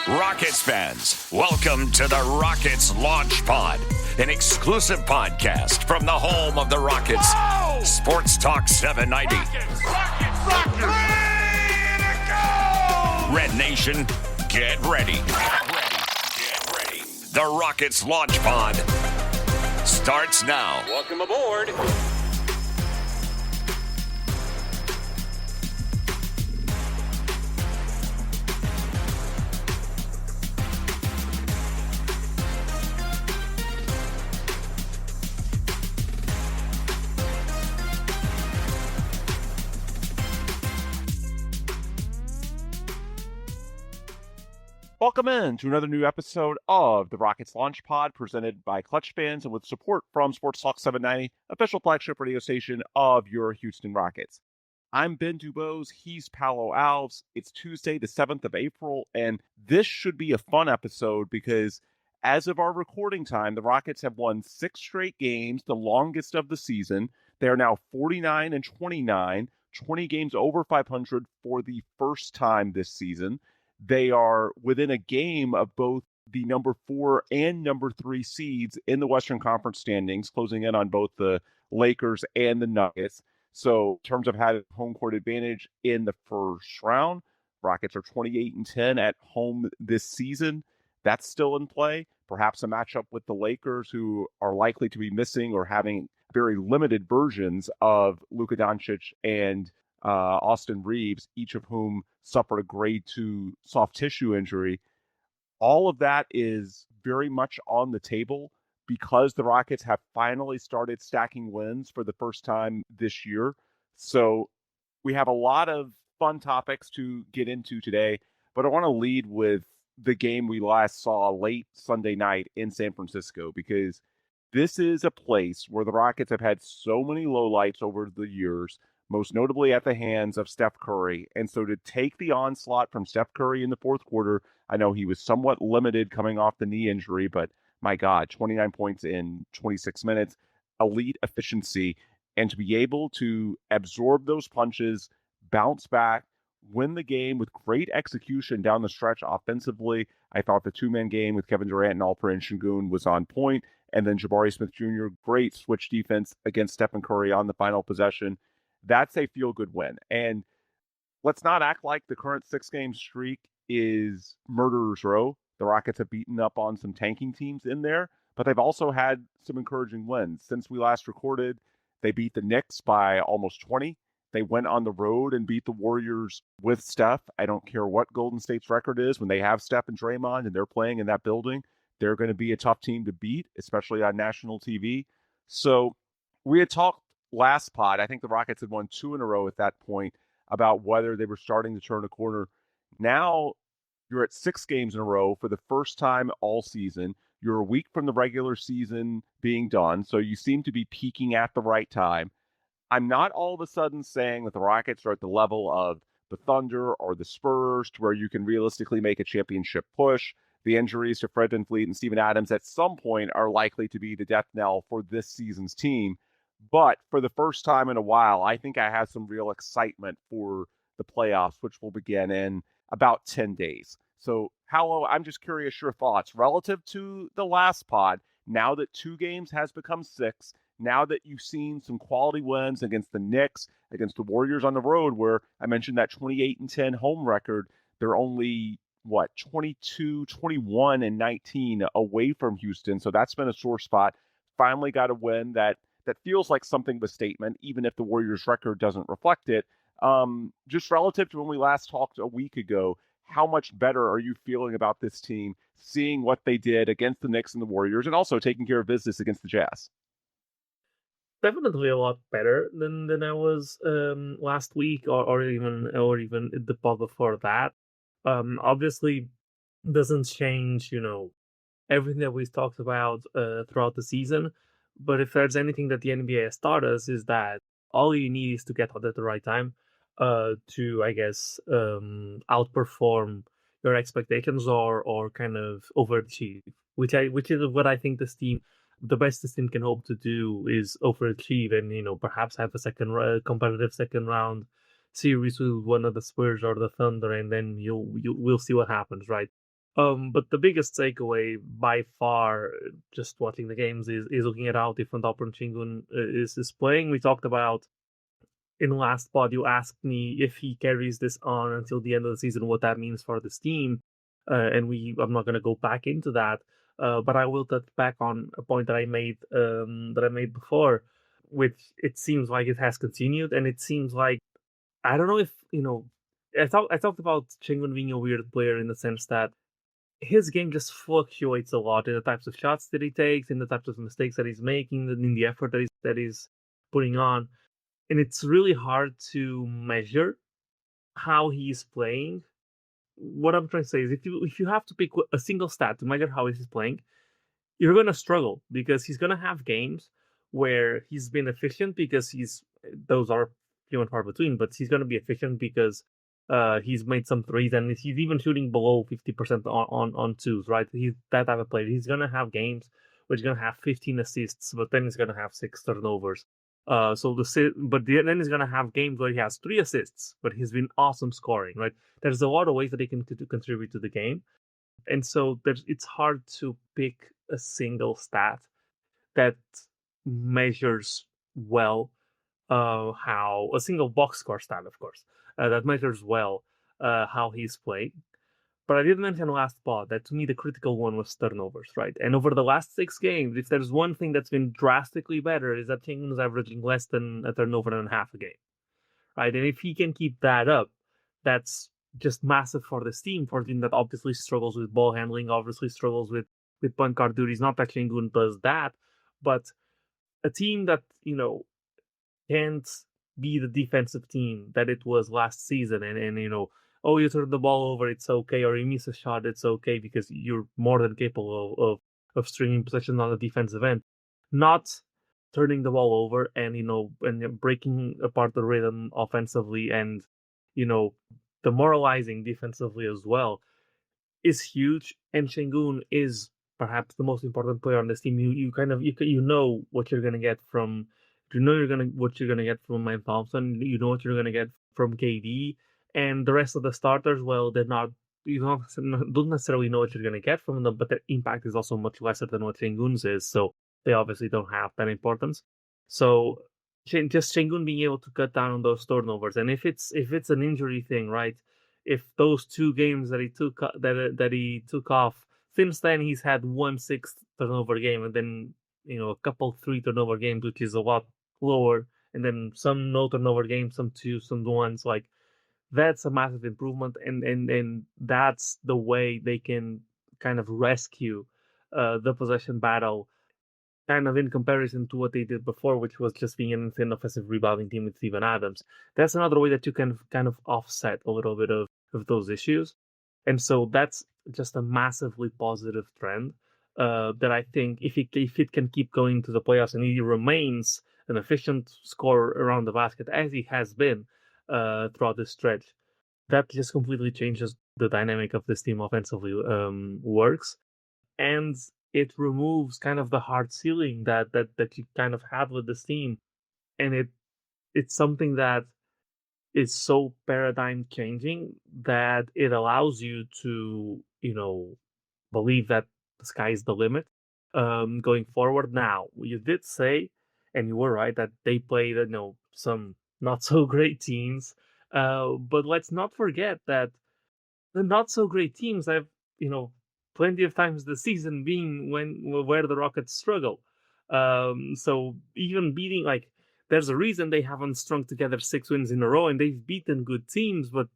Rockets fans, welcome to the Rockets Launch Pod, an exclusive podcast from the home of the Rockets. Whoa! Sports Talk 790. Rockets! Ready to go! Red Nation, get ready. Get ready. The Rockets Launch Pod starts now. Welcome aboard. Welcome in to another new episode of the Rockets Launch Pod, presented by Clutch Fans and with support from Sports Talk 790, official flagship radio station of your Houston Rockets. I'm DuBose, he's Paulo Alves. It's Tuesday, the 7th of April, and this should be a fun episode because as of our recording time, the Rockets have won 6 straight games, the longest of the season. They are now 49-29, 20 games over 500 for the first time this season. They are within a game of both the number 4 and number 3 seeds in the Western Conference standings, closing in on both the Lakers and the Nuggets. So in terms of having home court advantage in the first round, Rockets are 28-10 at home this season. That's still in play. Perhaps a matchup with the Lakers, who are likely to be missing or having very limited versions of Luka Doncic and Austin Reeves, each of whom suffered a grade 2 soft tissue injury. All of that is very much on the table because the Rockets have finally started stacking wins for the first time this year. So we have a lot of fun topics to get into today, but I want to lead with the game we last saw late Sunday night in San Francisco, because this is a place where the Rockets have had so many lowlights over the years, most notably at the hands of Steph Curry. And so to take the onslaught from Steph Curry in the fourth quarter, I know he was somewhat limited coming off the knee injury, but my God, 29 points in 26 minutes, elite efficiency, and to be able to absorb those punches, bounce back, win the game with great execution down the stretch offensively. I thought the two-man game with Kevin Durant and Alperen Sengun was on point, and then Jabari Smith Jr., great switch defense against Stephen Curry on the final possession. That's a feel-good win. And let's not act like the current 6-game streak is murderer's row. The Rockets have beaten up on some tanking teams in there, but they've also had some encouraging wins. Since we last recorded, they beat the Knicks by almost 20. They went on the road and beat the Warriors with Steph. I don't care what Golden State's record is. When they have Steph and Draymond and they're playing in that building, they're going to be a tough team to beat, especially on national TV. So we had talked last pod, I think the Rockets had won 2 in a row at that point, about whether they were starting to turn a corner. Now you're at 6 games in a row for the first time all season. You're a week from the regular season being done, so you seem to be peaking at the right time. I'm not all of a sudden saying that the Rockets are at the level of the Thunder or the Spurs to where you can realistically make a championship push. The injuries to Fred VanVleet and Steven Adams at some point are likely to be the death knell for this season's team. But for the first time in a while, I think I have some real excitement for the playoffs, which will begin in about 10 days. So, Paulo, I'm just curious your thoughts relative to the last pod. Now that 2 games has become 6, now that you've seen some quality wins against the Knicks, against the Warriors on the road, where I mentioned that 28-10 home record, they're only, 22, 21, and 19 away from Houston. So that's been a sore spot. Finally got a win that feels like something of a statement, even if the Warriors' record doesn't reflect it. Just relative to when we last talked a week ago, how much better are you feeling about this team, seeing what they did against the Knicks and the Warriors, and also taking care of business against the Jazz? Definitely a lot better than I was last week, or even the pod before that. Obviously, doesn't change, everything that we talked about throughout the season. But if there's anything that the NBA has taught us, is that all you need is to get out at the right time to, I guess, outperform your expectations or kind of overachieve, which is what I think the best this team can hope to do is overachieve and, perhaps have a competitive second round series with one of the Spurs or the Thunder, and then we'll see what happens, right? But the biggest takeaway by far, just watching the games, is looking at how different Alperen Sengun is playing. We talked about in the last pod, you asked me if he carries this on until the end of the season, what that means for this team, and I'm not going to go back into that, but I will touch back on a point that I made before, which it seems like it has continued, and it seems like I don't know if I talked about Chengun being a weird player in the sense that his game just fluctuates a lot in the types of shots that he takes, in the types of mistakes that he's making, in the effort that he's putting on, and it's really hard to measure how he's playing. What I'm trying to say is, if you have to pick a single stat to measure how he's playing, you're gonna struggle because he's gonna have games where he's been efficient because those are few and far between, but he's gonna be efficient because he's made some threes and he's even shooting below 50% on twos, right? He's that type of player. He's gonna have games where he's gonna have 15 assists, but then he's gonna have 6 turnovers. Then he's gonna have games where he has 3 assists, but he's been awesome scoring, right? There's a lot of ways that he can contribute to the game, and so it's hard to pick a single stat that measures well how a single box score stat, of course, that measures well how he's playing. But I did mention last pod that to me the critical one was turnovers, right? And over the last 6 games, if there's one thing that's been drastically better, is that King is averaging less than a turnover and a half a game, right? And if he can keep that up, that's just massive for this team, for a team that obviously struggles with ball handling, obviously struggles with point guard duties. Not that Sengun does that, but a team that can't be the defensive team that it was last season, and oh, you turn the ball over, it's okay, or you miss a shot, it's okay because you're more than capable of stringing possessions on the defensive end, not turning the ball over and breaking apart the rhythm offensively and you know demoralizing defensively as well is huge. And Sengun is perhaps the most important player on this team. You know what you're gonna get from what you're gonna get from Mike Thompson. You know what you're gonna get from KD and the rest of the starters. Well, they're not. You don't necessarily know what you're gonna get from them, but their impact is also much lesser than what Sengun's is. So they obviously don't have that importance. So just Sengun being able to cut down on those turnovers, and if it's an injury thing, right? If those 2 games that he took off, since then he's had 1 6 turnover game, and then a couple 3 turnover games, which is a lot lower, and then some no turnover games, some 2s, some 1s. Like that's a massive improvement, and that's the way they can kind of rescue the possession battle, kind of in comparison to what they did before, which was just being an insane offensive rebounding team with Steven Adams. That's another way that you can kind of offset a little bit of those issues. And so that's just a massively positive trend that I think if it can keep going to the playoffs and he remains an efficient scorer around the basket as he has been throughout this stretch, that just completely changes the dynamic of this team offensively works. And it removes kind of the hard ceiling that you kind of have with this team, and it's something that is so paradigm changing that it allows you to believe that the sky is the limit going forward. Now you did say, and you were right, that they played some not so great teams, but let's not forget that the not so great teams have plenty of times this season being where the Rockets struggle. So even beating, like, there's a reason they haven't strung together 6 wins in a row, and they've beaten good teams, but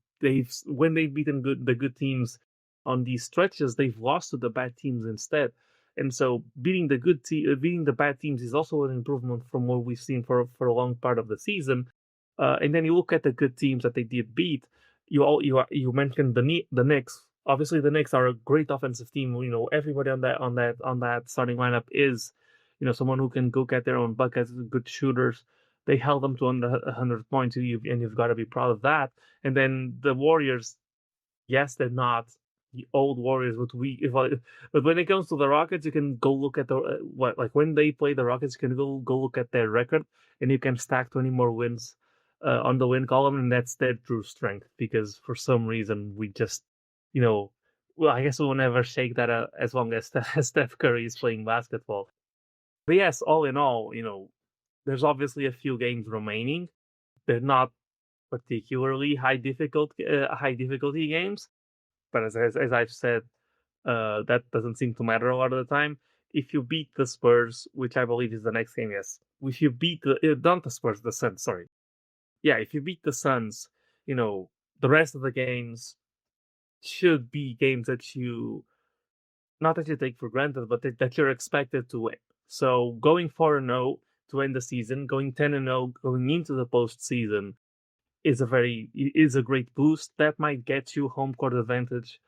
when they've beaten the good teams on these stretches, they've lost to the bad teams instead. And so beating the bad teams is also an improvement from what we've seen for a long part of the season. And then you look at the good teams that they did beat. You mentioned the Knicks. Obviously, the Knicks are a great offensive team. Everybody on that starting lineup is, someone who can go get their own buckets, good shooters. They held them to under 100 points, and you've got to be proud of that. And then the Warriors, yes, they're not the old Warriors, but when it comes to the Rockets, you can go look at when they play the Rockets, you can go look at their record, and you can stack 20 more wins on the win column, and that's their true strength. Because for some reason we just, well, I guess we'll never shake that as long as Steph Curry is playing basketball. But yes, all in all, there's obviously a few games remaining. They're not particularly high difficulty games, but as I've said, that doesn't seem to matter a lot of the time. If you beat the Spurs, which I believe is the next game, yes. If you beat not the Spurs, the Suns. Sorry, yeah. If you beat the Suns, the rest of the games should be games that you not that you take for granted, but that you're expected to win. So going 4-0 to end the season, going 10-0 going into the postseason is a great boost. That might get you home court advantage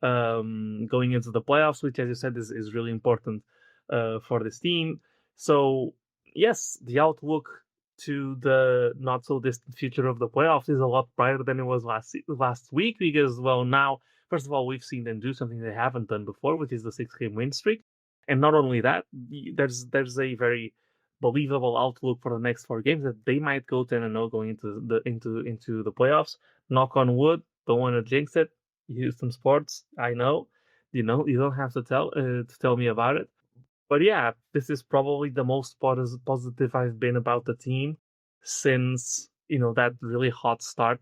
going into the playoffs, which, as you said, is really important for this team. So yes, the outlook to the not so distant future of the playoffs is a lot brighter than it was last week, because, well, now first of all, we've seen them do something they haven't done before, which is the 6-game win streak. And not only that, there's a very believable outlook for the next 4 games that they might go 10-0 going into the playoffs. Knock on wood. Don't want to jinx it. Houston sports. I know. You don't have to tell me about it. But yeah, this is probably the most positive I've been about the team since that really hot start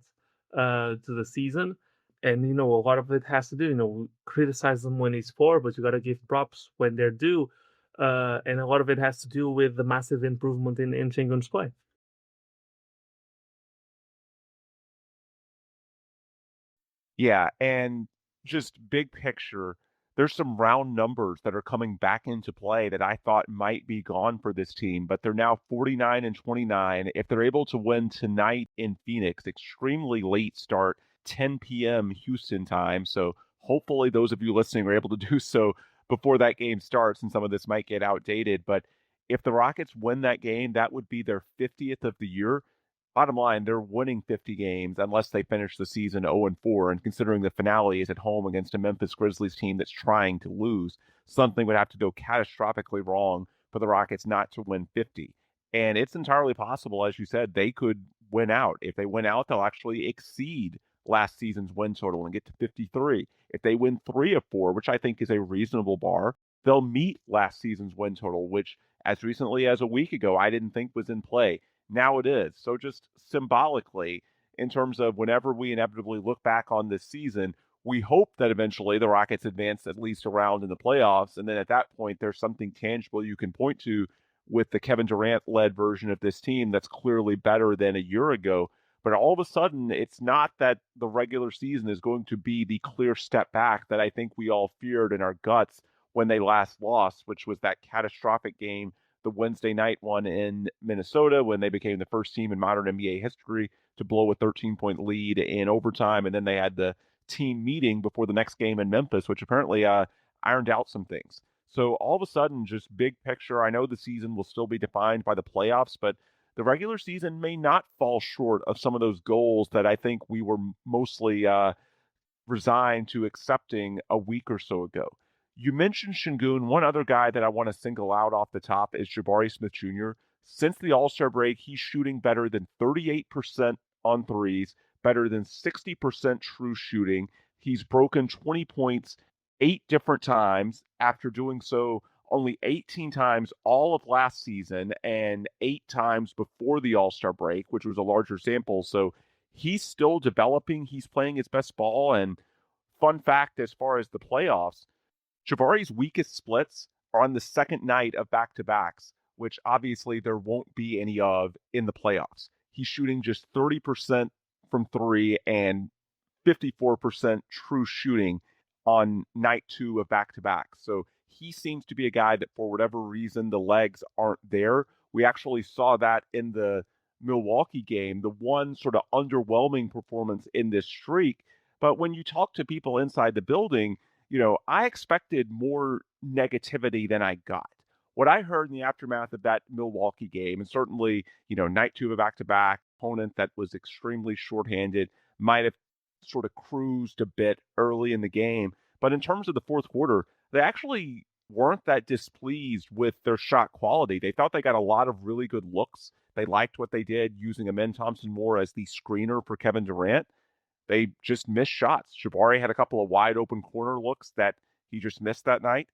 to the season. And a lot of it has to do, criticize them when it's poor, but you got to give props when they're due. And a lot of it has to do with the massive improvement in Sengun's play. Yeah, and just big picture, there's some round numbers that are coming back into play that I thought might be gone for this team, but they're now 49-29. If they're able to win tonight in Phoenix, extremely late start, 10 p.m. Houston time. So hopefully those of you listening are able to do so before that game starts, and some of this might get outdated. But if the Rockets win that game, that would be their 50th of the year. Bottom line, they're winning 50 games unless they finish the season 0-4. And considering the finale is at home against a Memphis Grizzlies team that's trying to lose, something would have to go catastrophically wrong for the Rockets not to win 50. And it's entirely possible, as you said, they could win out. If they win out, they'll actually exceed last season's win total and get to 53. If they win 3 of 4, which I think is a reasonable bar, they'll meet last season's win total, which as recently as a week ago I didn't think was in play. Now it is. So just symbolically, in terms of whenever we inevitably look back on this season, we hope that eventually the Rockets advance at least a round in the playoffs. And then at that point, there's something tangible you can point to with the Kevin Durant-led version of this team that's clearly better than a year ago. But all of a sudden, it's not that the regular season is going to be the clear step back that I think we all feared in our guts when they last lost, which was that catastrophic game, the Wednesday night one in Minnesota, when they became the first team in modern NBA history to blow a 13-point lead in overtime. And then they had the team meeting before the next game in Memphis, which apparently ironed out some things. So all of a sudden, just big picture, I know the season will still be defined by the playoffs, but the regular season may not fall short of some of those goals that I think we were mostly resigned to accepting a week or so ago. You mentioned Sengun. One other guy that I want to single out off the top is Jabari Smith Jr. Since the All-Star break, he's shooting better than 38% on threes, better than 60% true shooting. He's broken 20 points 8 different times after doing so only 18 times all of last season and 8 times before the All-Star break, which was a larger sample. So he's still developing. He's playing his best ball. And fun fact, as far as the playoffs, Jabari's weakest splits are on the second night of back-to-backs, which obviously there won't be any of in the playoffs. He's shooting just 30% from three and 54% true shooting on night 2 of back-to-backs. So he seems to be a guy that, for whatever reason, the legs aren't there. We actually saw that in the Milwaukee game, the one sort of underwhelming performance in this streak. But when you talk to people inside the building, I expected more negativity than I got. What I heard in the aftermath of that Milwaukee game, and certainly, night 2 of a back-to-back opponent that was extremely shorthanded, might have sort of cruised a bit early in the game. But in terms of the fourth quarter, they actually weren't that displeased with their shot quality. They thought they got a lot of really good looks. They liked what they did using Amen Thompson-Moore as the screener for Kevin Durant. they just missed shots. Jabari had a couple of wide open corner looks that he just missed that night.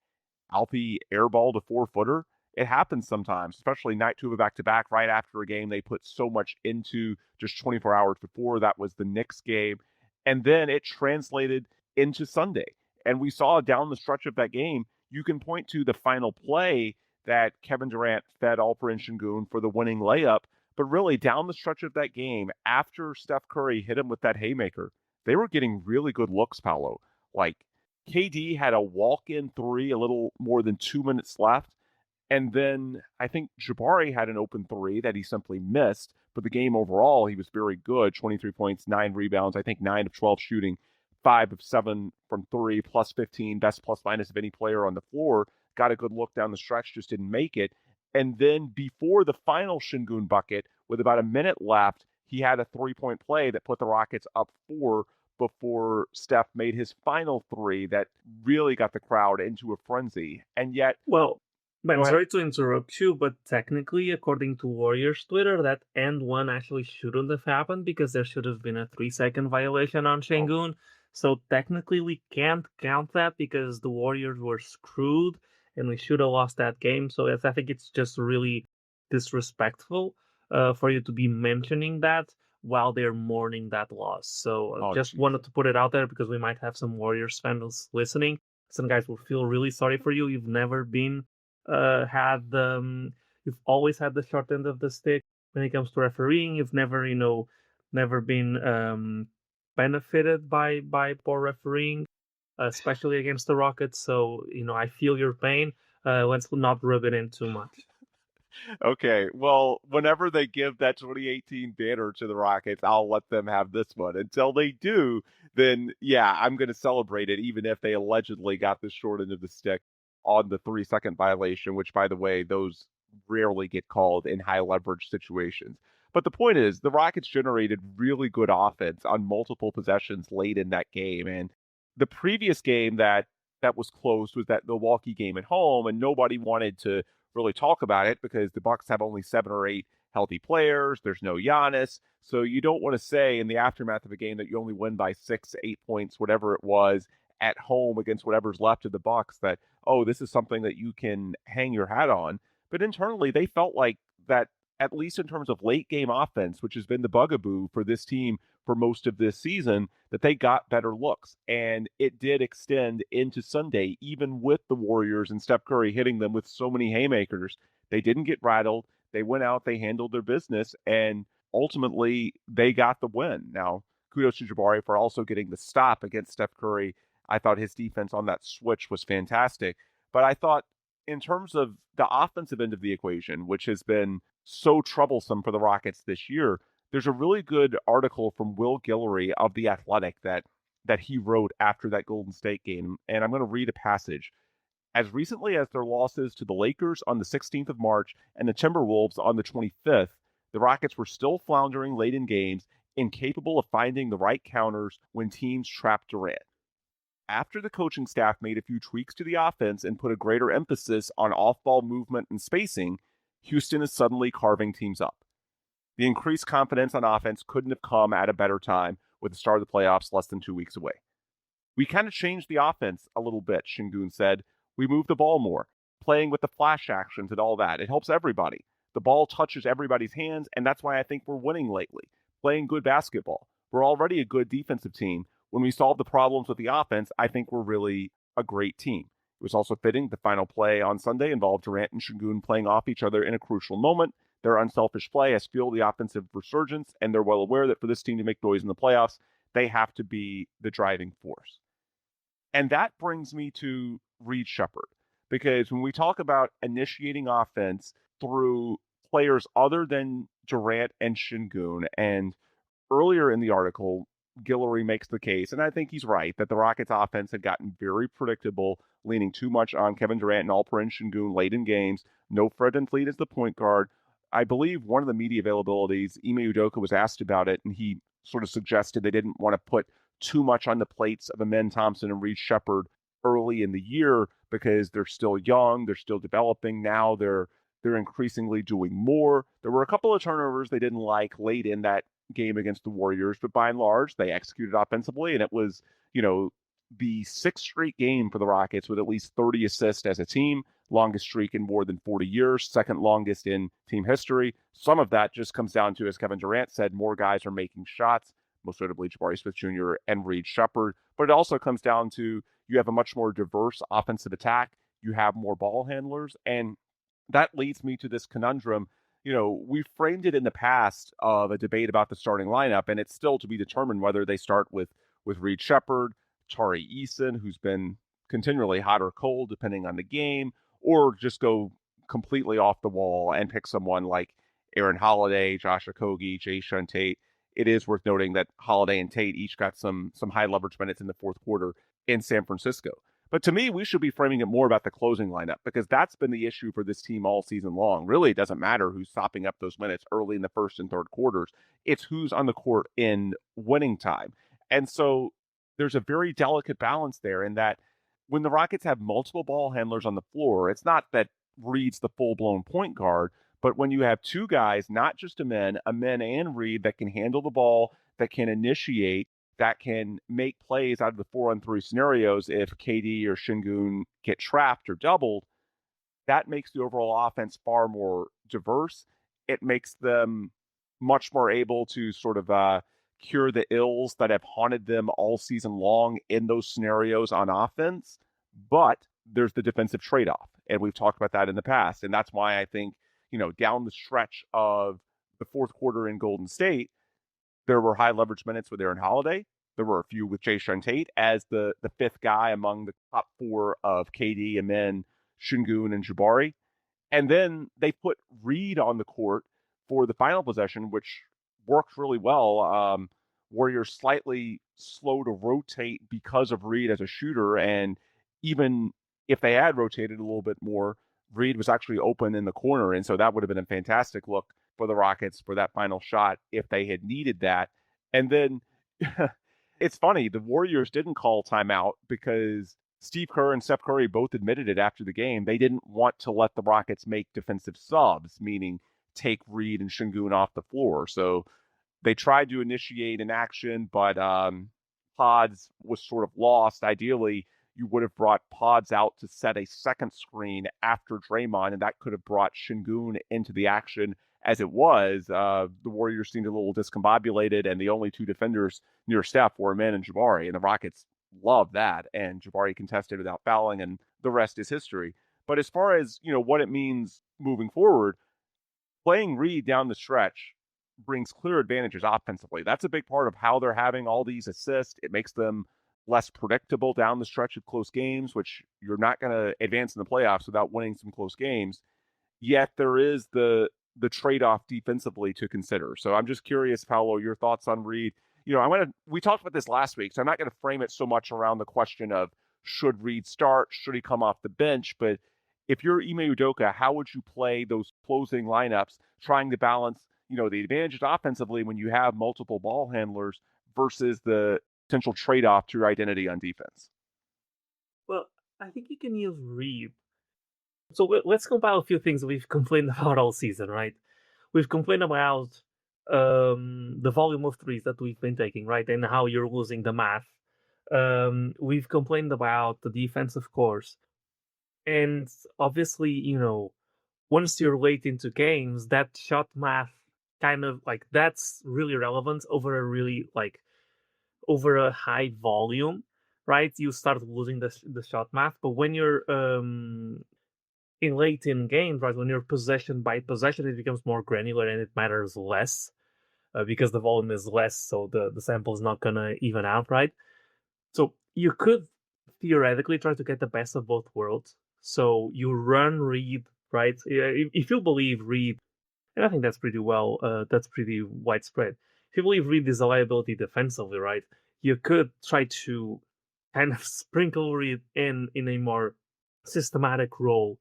Alfie airballed a 4-footer. It happens sometimes, especially night two of a back-to-back right after a game they put so much into just 24 hours before. That was the Knicks game. And then it translated into Sunday. And we saw down the stretch of that game, you can point to the final play that Kevin Durant fed Alperen Sengun for the winning layup. But really, down the stretch of that game, after Steph Curry hit him with that haymaker, they were getting really good looks, Paulo. Like, KD had a walk-in three a little more than 2 minutes left. And then I think Jabari had an open three that he simply missed. But the game overall, he was very good. 23 points, 9 rebounds, I think 9 of 12 shooting, 5 of 7 from three, plus 15, best plus minus of any player on the floor. Got a good look down the stretch, just didn't make it. And then before the final Sengun bucket, with about a minute left, he had a 3-point play that put the Rockets up 4 before Steph made his final three that really got the crowd into a frenzy. And yet, Well, go I'm ahead. sorry to interrupt you, but technically, according to Warriors Twitter, that end one actually shouldn't have happened because there should have been a 3-second violation on Sengun. So technically, we can't count that because the Warriors were screwed and we should have lost that game. So I think it's just really disrespectful for you to be mentioning that while they're mourning that loss. So just geez. wanted to put it out there because we might have some Warriors fans listening. Some guys will feel really sorry for you. You've never been you've always had the short end of the stick when it comes to refereeing. You've never been benefited by poor refereeing, especially against the Rockets. So I feel your pain. Let's not rub it in too much. Okay, well, whenever they give that 2018 banner to the Rockets, I'll let them have this one. Until they do, then yeah, I'm going to celebrate it, even if they allegedly got the short end of the stick on the 3-second violation, which, by the way, those rarely get called in high leverage situations. But the point is, the Rockets generated really good offense on multiple possessions late in that game. And the previous game that was closed was that Milwaukee game at home, and nobody wanted to really talk about it because the Bucks have only 7 or 8 healthy players. There's no Giannis. So you don't want to say in the aftermath of a game that you only win by 6, 8 points, whatever it was, at home against whatever's left of the Bucks, that, oh, this is something that you can hang your hat on. But internally, they felt like that, at least in terms of late game offense, which has been the bugaboo for this team for most of this season, that they got better looks. And it did extend into Sunday, even with the Warriors and Steph Curry hitting them with so many haymakers. They didn't get rattled. They went out, they handled their business, and ultimately they got the win. Now, kudos to Jabari for also getting the stop against Steph Curry. I thought his defense on that switch was fantastic. But I thought in terms of the offensive end of the equation, which has been so troublesome for the Rockets this year, there's a really good article from Will Guillory of The Athletic that he wrote after that Golden State game, and I'm going to read a passage. As recently as their losses to the Lakers on the 16th of March and the Timberwolves on the 25th, the Rockets were still floundering late in games, incapable of finding the right counters when teams trapped Durant. After the coaching staff made a few tweaks to the offense and put a greater emphasis on off-ball movement and spacing, Houston is suddenly carving teams up. The increased confidence on offense couldn't have come at a better time with the start of the playoffs less than 2 weeks away. We kind of changed the offense a little bit, Sengun said. We moved the ball more, playing with the flash actions and all that. It helps everybody. The ball touches everybody's hands, and that's why I think we're winning lately, playing good basketball. We're already a good defensive team. When we solve the problems with the offense, I think we're really a great team. It was also fitting the final play on Sunday involved Durant and Sengun playing off each other in a crucial moment. Their unselfish play has fueled the offensive resurgence, and they're well aware that for this team to make noise in the playoffs, they have to be the driving force. And that brings me to Reed Shepherd, because when we talk about initiating offense through players other than Durant and Sengun, and earlier in the article, Guillory makes the case, and I think he's right, that the Rockets' offense had gotten very predictable, leaning too much on Kevin Durant and Alperen Sengun late in games. No Fred VanVleet as the point guard. I believe one of the media availabilities, Ime Udoka was asked about it, and he sort of suggested they didn't want to put too much on the plates of Amen Thompson and Reed Shepherd early in the year because they're still young, they're still developing. Now they're increasingly doing more. There were a couple of turnovers they didn't like late in that game against the Warriors, but by and large, they executed offensively, and it was, the sixth straight game for the Rockets with at least 30 assists as a team, longest streak in more than 40 years, second longest in team history. Some of that just comes down to, as Kevin Durant said, more guys are making shots, most notably Jabari Smith Jr. and Reed Shepherd. But it also comes down to you have a much more diverse offensive attack. You have more ball handlers. And that leads me to this conundrum. We framed it in the past of a debate about the starting lineup, and it's still to be determined whether they start with Reed Shepherd, Tari Eason, who's been continually hot or cold depending on the game, or just go completely off the wall and pick someone like Aaron Holiday, Josh Okogie, Jae'Sean Tate. It is worth noting that Holiday and Tate each got some high leverage minutes in the fourth quarter in San Francisco. But to me, we should be framing it more about the closing lineup because that's been the issue for this team all season long. Really, it doesn't matter who's sopping up those minutes early in the first and third quarters. It's who's on the court in winning time. And so there's a very delicate balance there in that when the Rockets have multiple ball handlers on the floor, it's not that Reed's the full-blown point guard, but when you have two guys, not just a men and Reed that can handle the ball, that can initiate, that can make plays out of the 4-on-3 scenarios if KD or Sengun get trapped or doubled, that makes the overall offense far more diverse. It makes them much more able to sort of cure the ills that have haunted them all season long in those scenarios on offense. But there's the defensive trade-off, and we've talked about that in the past. And that's why I think, down the stretch of the fourth quarter in Golden State, there were high leverage minutes with Aaron Holiday. There were a few with Jae'Sean Tate as the fifth guy among the top four of KD, Amen, Sengun, and Jabari. And then they put Reed on the court for the final possession, which worked really well. Warriors slightly slow to rotate because of Reed as a shooter. And even if they had rotated a little bit more, Reed was actually open in the corner. And so that would have been a fantastic look for the Rockets for that final shot if they had needed that. And then it's funny, the Warriors didn't call timeout because Steve Kerr and Steph Curry both admitted it after the game. They didn't want to let the Rockets make defensive subs, meaning take Reed and Sengun off the floor. So they tried to initiate an action, but Pods was sort of lost. Ideally, you would have brought Pods out to set a second screen after Draymond, and that could have brought Sengun into the action. As it was, the Warriors seemed a little discombobulated, and the only two defenders near Steph were Amen and Jabari, and the Rockets loved that, and Jabari contested without fouling, and the rest is history. But as far as, what it means moving forward, playing Reed down the stretch brings clear advantages offensively. That's a big part of how they're having all these assists. It makes them less predictable down the stretch of close games, which you're not going to advance in the playoffs without winning some close games. Yet there is the trade-off defensively to consider. So I'm just curious, Paulo, your thoughts on Reed. We talked about this last week, so I'm not going to frame it so much around the question of should Reed start, should he come off the bench, but if you're Ime Udoka, how would you play those closing lineups, trying to balance, the advantages offensively when you have multiple ball handlers versus the potential trade-off to your identity on defense? Well, I think you can use Reed. So let's compile a few things we've complained about all season, right? We've complained about the volume of threes that we've been taking, right? And how you're losing the math. We've complained about the defense, of course. And obviously, once you're late into games, that shot math kind of that's really relevant over a high volume, right? You start losing the shot math. But when you're late in games, right, when you're possession by possession, it becomes more granular and it matters less because the volume is less, so the sample is not gonna even out, right? So you could theoretically try to get the best of both worlds. So you run Reed, right? If you believe Reed, and I think that's pretty that's pretty widespread. If you believe Reed is a liability defensively, right, you could try to kind of sprinkle Reed in a more systematic role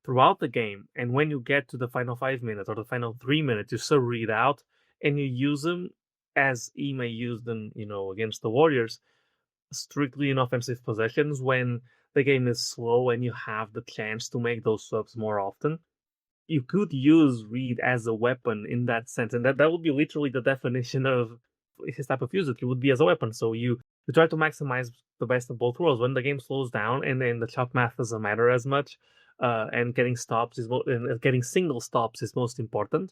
throughout the game. And when you get to the final 5 minutes or the final 3 minutes, you still Reed out and you use him as Ime used them, against the Warriors, strictly in offensive possessions when the game is slow and you have the chance to make those subs more often. you could use Reed as a weapon in that sense, and that would be literally the definition of his type of usage. It would be as a weapon. So you try to maximize the best of both worlds. When the game slows down and then the shot math doesn't matter as much, and getting stops and getting single stops is most important.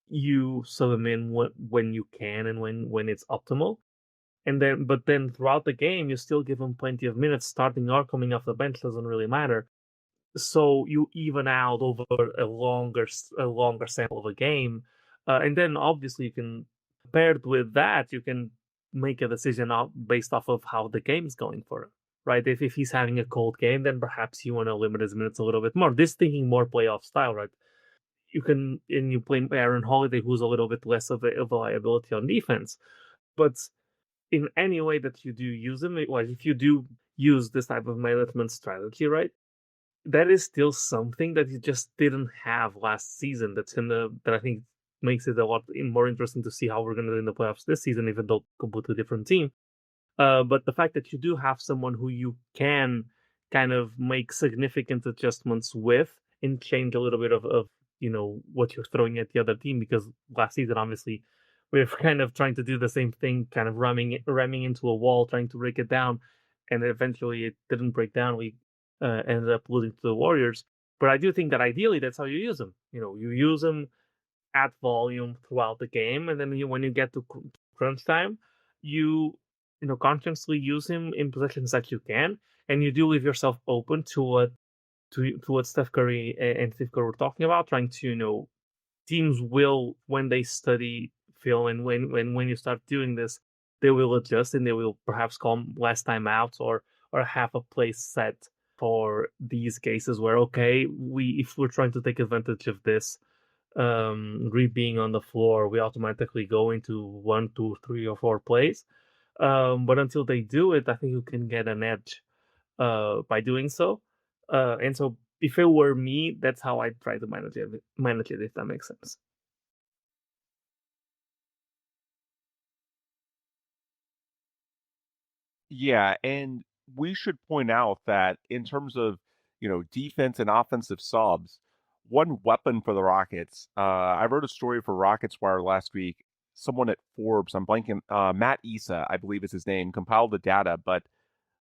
You sub him in when you can and when it's optimal. But then throughout the game, you still give him plenty of minutes. Starting or coming off the bench doesn't really matter. So you even out over a longer sample of a game, and then obviously you can, paired with that, you can make a decision based off of how the game's going for him, right? If he's having a cold game, then perhaps you want to limit his minutes a little bit more. This thinking more playoff style, right? You play Aaron Holiday, who's a little bit less of a liability on defense, but in any way that you do use him, like if you do use this type of management strategy, right? That is still something that you just didn't have last season. That I think makes it a lot more interesting to see how we're gonna do in the playoffs this season, even though completely different team. But the fact that you do have someone who you can kind of make significant adjustments with and change a little bit of what you're throwing at the other team, because last season obviously we are kind of trying to do the same thing, kind of ramming into a wall, trying to break it down, and eventually it didn't break down. We ended up losing to the Warriors. But I do think that ideally that's how you use them. You use them at volume throughout the game, and then when you get to crunch time, you consciously use him in positions that you can, and you do leave yourself open to what Steph Curry and Steve Kerr were talking about, trying to teams will, when they study film and when you start doing this, they will adjust and they will perhaps call less timeouts or have a play set for these cases where if we're trying to take advantage of this Reed being on the floor, we automatically go into 1, 2, 3, or 4 plays. But until they do it, I think you can get an edge by doing so. And so if it were me, that's how I'd try to manage it, if that makes sense. Yeah, and we should point out that in terms of, defense and offensive subs, one weapon for the Rockets, I wrote a story for Rockets Wire last week. Someone at Forbes, I'm blanking, Matt Issa, I believe is his name, compiled the data, but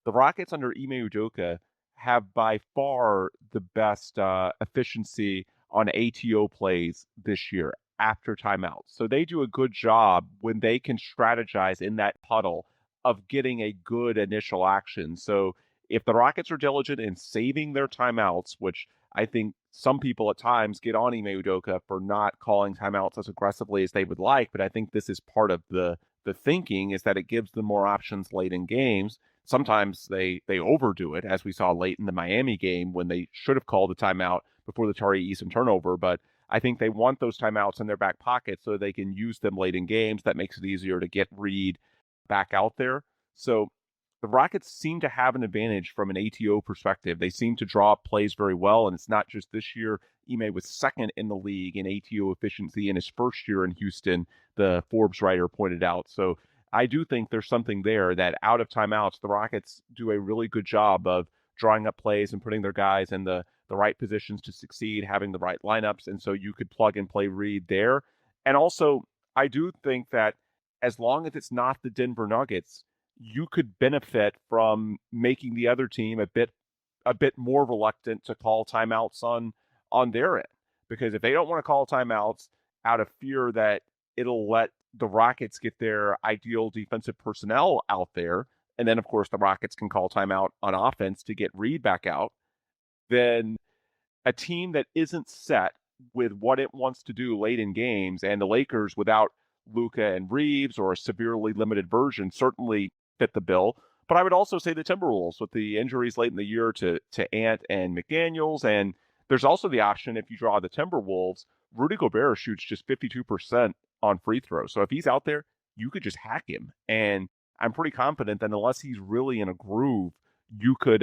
the Rockets under Ime Udoka have by far the best efficiency on ATO plays this year after timeouts. So they do a good job when they can strategize in that puddle of getting a good initial action. So if the Rockets are diligent in saving their timeouts, which I think some people at times get on Ime Udoka for not calling timeouts as aggressively as they would like, but I think this is part of the thinking is that it gives them more options late in games. Sometimes they overdo it, as we saw late in the Miami game when they should have called a timeout before the Tari Eason turnover. But I think they want those timeouts in their back pocket so they can use them late in games. That makes it easier to get Reed back out there. So the Rockets seem to have an advantage from an ATO perspective. They seem to draw up plays very well, and it's not just this year. Ime was second in the league in ATO efficiency in his first year in Houston, the Forbes writer pointed out. So I do think there's something there that out of timeouts, the Rockets do a really good job of drawing up plays and putting their guys in the right positions to succeed, having the right lineups. And so you could plug and play Reed there. And also, I do think that as long as it's not the Denver Nuggets, you could benefit from making the other team a bit more reluctant to call timeouts on their end. Because if they don't want to call timeouts out of fear that it'll let the Rockets get their ideal defensive personnel out there, and then of course the Rockets can call timeout on offense to get Reed back out, then a team that isn't set with what it wants to do late in games, and the Lakers without Luka and Reeves or a severely limited version certainly fit the bill. But I would also say the Timberwolves with the injuries late in the year to Ant and McDaniels, and there's also the option if you draw the Timberwolves, Rudy Gobert shoots just 52% on free throws. So if he's out there, you could just hack him. And I'm pretty confident that unless he's really in a groove, you could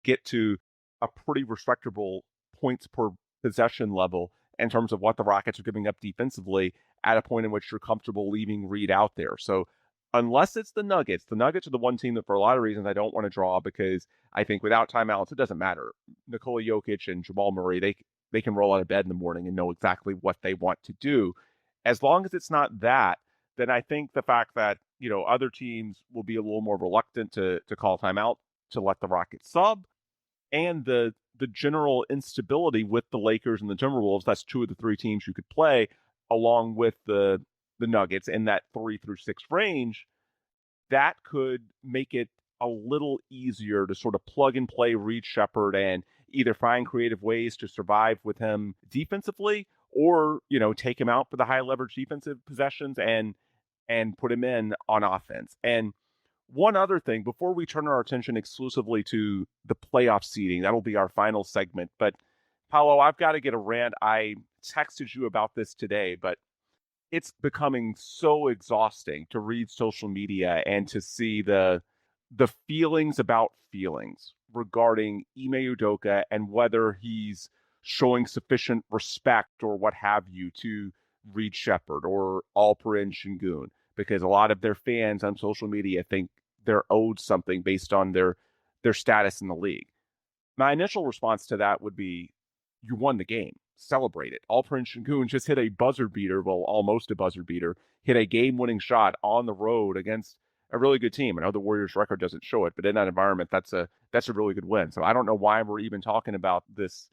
get to a pretty respectable points per possession level in terms of what the Rockets are giving up defensively at a point in which you're comfortable leaving Reed out there. So unless it's the Nuggets are the one team that for a lot of reasons I don't want to draw because I think without timeouts, it doesn't matter. Nikola Jokic and Jamal Murray, they can roll out of bed in the morning and know exactly what they want to do. As long as it's not that, then I think the fact that, other teams will be a little more reluctant to call timeout to let the Rockets sub, and the general instability with the Lakers and the Timberwolves, that's two of the three teams you could play, along with the Nuggets in that 3 through 6 range, that could make it a little easier to sort of plug and play Reed Shepherd and either find creative ways to survive with him defensively, or, take him out for the high leverage defensive possessions and put him in on offense. And one other thing, before we turn our attention exclusively to the playoff seeding, that'll be our final segment. But Paulo, I've got to get a rant. I texted you about this today, but it's becoming so exhausting to read social media and to see the feelings about feelings regarding Ime Udoka and whether he's showing sufficient respect or what have you to Reed Shepherd or Alperen Sengun, because a lot of their fans on social media think they're owed something based on their status in the league. My initial response to that would be, you won the game. Celebrate it. Alperen Sengun just hit a buzzer beater, well, almost a buzzer beater, hit a game-winning shot on the road against a really good team. I know the Warriors' record doesn't show it, but in that environment, that's a really good win. So I don't know why we're even talking about this,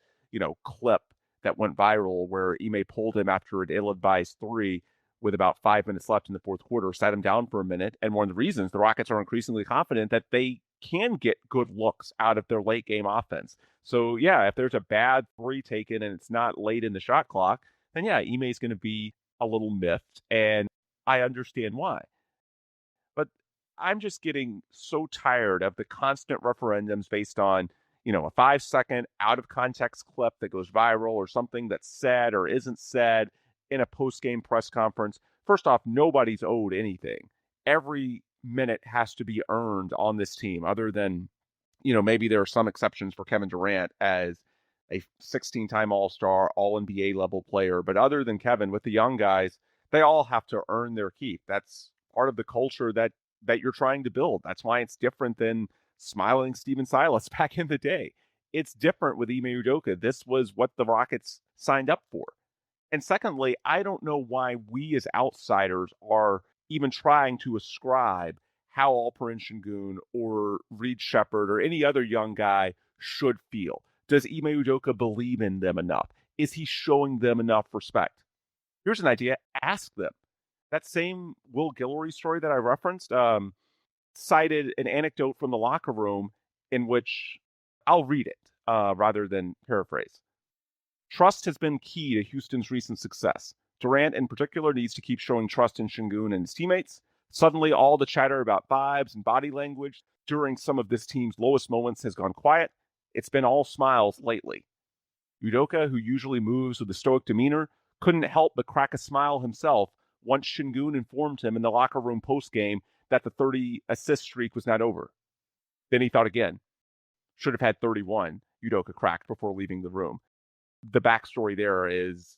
clip that went viral where Ime pulled him after an ill-advised three with about 5 minutes left in the fourth quarter, sat him down for a minute. And one of the reasons the Rockets are increasingly confident that they can get good looks out of their late game offense. So yeah, if there's a bad three taken and it's not late in the shot clock, then yeah, Ime is going to be a little miffed, and I understand why. But I'm just getting so tired of the constant referendums based on, a 5-second out of context clip that goes viral or something that's said or isn't said in a post-game press conference. First off, nobody's owed anything. Every minute has to be earned on this team, other than, maybe there are some exceptions for Kevin Durant as a 16-time All-Star, All-NBA level player. But other than Kevin, with the young guys, they all have to earn their keep. That's part of the culture that you're trying to build. That's why it's different than smiling Steven Silas back in the day. It's different with Ime Udoka. This was what the Rockets signed up for. And secondly, I don't know why we as outsiders are even trying to ascribe how Alperen Sengun or Reed Shepherd or any other young guy should feel. Does Ime Udoka believe in them enough? Is he showing them enough respect? Here's an idea. Ask them. That same Will Guillory story that I referenced cited an anecdote from the locker room in which I'll read it rather than paraphrase. Trust has been key to Houston's recent success. Durant, in particular, needs to keep showing trust in Sengun and his teammates. Suddenly, all the chatter about vibes and body language during some of this team's lowest moments has gone quiet. It's been all smiles lately. Udoka, who usually moves with a stoic demeanor, couldn't help but crack a smile himself once Sengun informed him in the locker room postgame that the 30-assist streak was not over. Then he thought again. Should have had 31, Udoka cracked before leaving the room. The backstory there is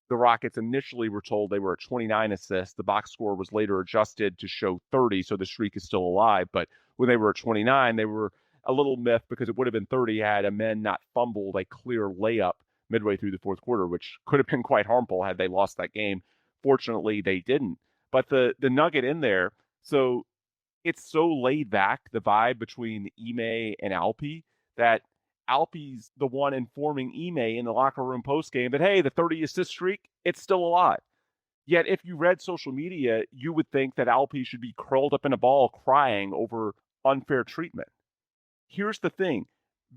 the Rockets initially were told they were at 29 assists. The box score was later adjusted to show 30, so the streak is still alive. But when they were at 29, they were a little miffed because it would have been 30 had Amen not fumbled a clear layup midway through the fourth quarter, which could have been quite harmful had they lost that game. Fortunately, they didn't. But the nugget in there, so it's so laid back, the vibe between Ime and Alpi, that Alpi's the one informing Ime in the locker room postgame that, hey, the 30-assist streak, it's still alive. Yet if you read social media, you would think that Alpi should be curled up in a ball crying over unfair treatment. Here's the thing.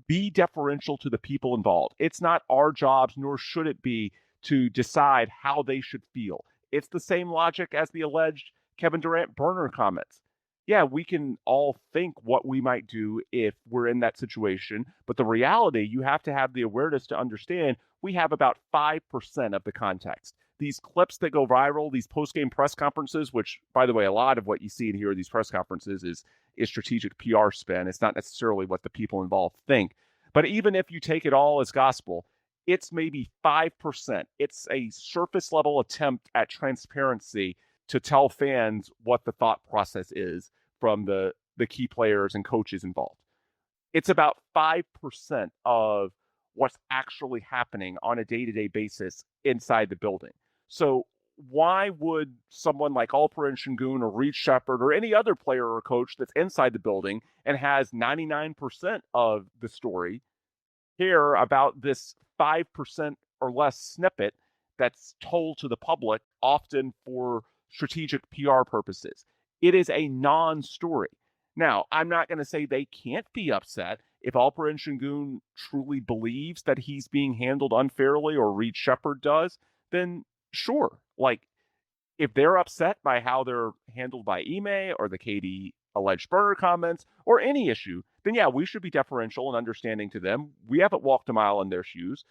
Be deferential to the people involved. It's not our jobs, nor should it be, to decide how they should feel. It's the same logic as the alleged Kevin Durant burner comments. Yeah, we can all think what we might do if we're in that situation, but the reality, you have to have the awareness to understand we have about 5% of the context. These clips that go viral, these post-game press conferences, which, by the way, a lot of what you see and hear at these press conferences is strategic PR spin. It's not necessarily what the people involved think. But even if you take it all as gospel, it's maybe 5%. It's a surface-level attempt at transparency to tell fans what the thought process is from the key players and coaches involved. It's about 5% of what's actually happening on a day-to-day basis inside the building. So why would someone like Alperen Sengun or Reed Shepherd or any other player or coach that's inside the building and has 99% of the story care about this 5% or less snippet that's told to the public, often for strategic PR purposes? It is a non story. Now, I'm not going to say they can't be upset if Alperen Sengun truly believes that he's being handled unfairly or Reed Shepherd does, then sure. Like, if they're upset by how they're handled by Ime or the KD alleged burner comments or any issue, then yeah, we should be deferential and understanding to them. We haven't walked a mile in their shoes,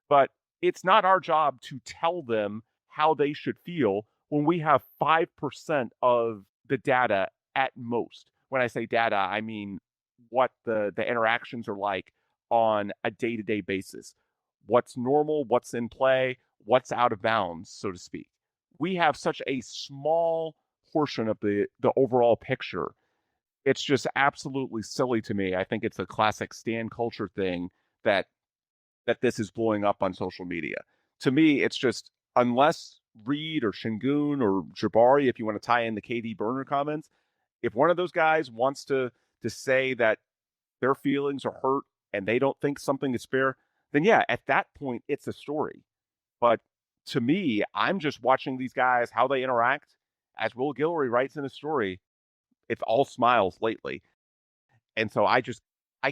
but it's not our job to tell them how they should feel when we have 5% of the data at most. When I say data, I mean what the interactions are like on a day-to-day basis. What's normal, what's in play, what's out of bounds, so to speak. We have such a small portion of the overall picture. It's just absolutely silly to me. I think it's a classic stan culture thing that this is blowing up on social media. To me, it's just unless Reed or Sengun or Jabari, if you want to tie in the KD burner comments, if one of those guys wants to say that their feelings are hurt and they don't think something is fair, then yeah, at that point it's a story. But to me, I'm just watching these guys, how they interact. As Will Guillory writes in a story, it's all smiles lately. And so I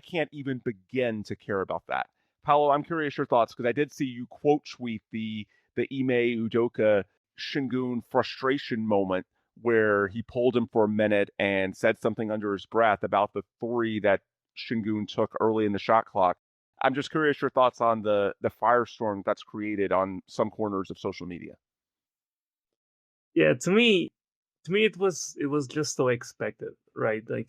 can't even begin to care about that. Paulo, I'm curious your thoughts because I did see you quote tweet the Ime Udoka Sengun frustration moment where he pulled him for a minute and said something under his breath about the three that Sengun took early in the shot clock. I'm just curious your thoughts on the firestorm that's created on some corners of social media. Yeah, to me it was just so expected, right? Like,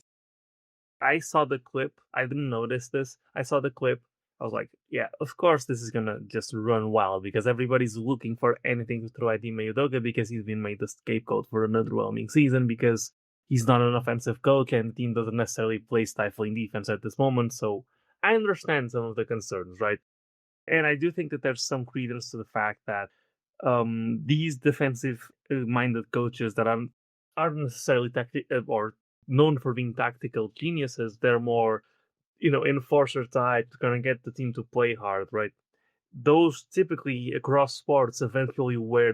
I saw the clip. I didn't notice this. I saw the clip. I was like, yeah, of course this is gonna just run wild because everybody's looking for anything to throw at Ime Udoka because he's been made the scapegoat for an underwhelming season because he's not an offensive coach and the team doesn't necessarily play stifling defense at this moment. So I understand some of the concerns, right? And I do think that there's some credence to the fact that these defensive-minded coaches that aren't necessarily or known for being tactical geniuses, they're more, enforcer type, gonna get the team to play hard, right? Those typically across sports eventually wear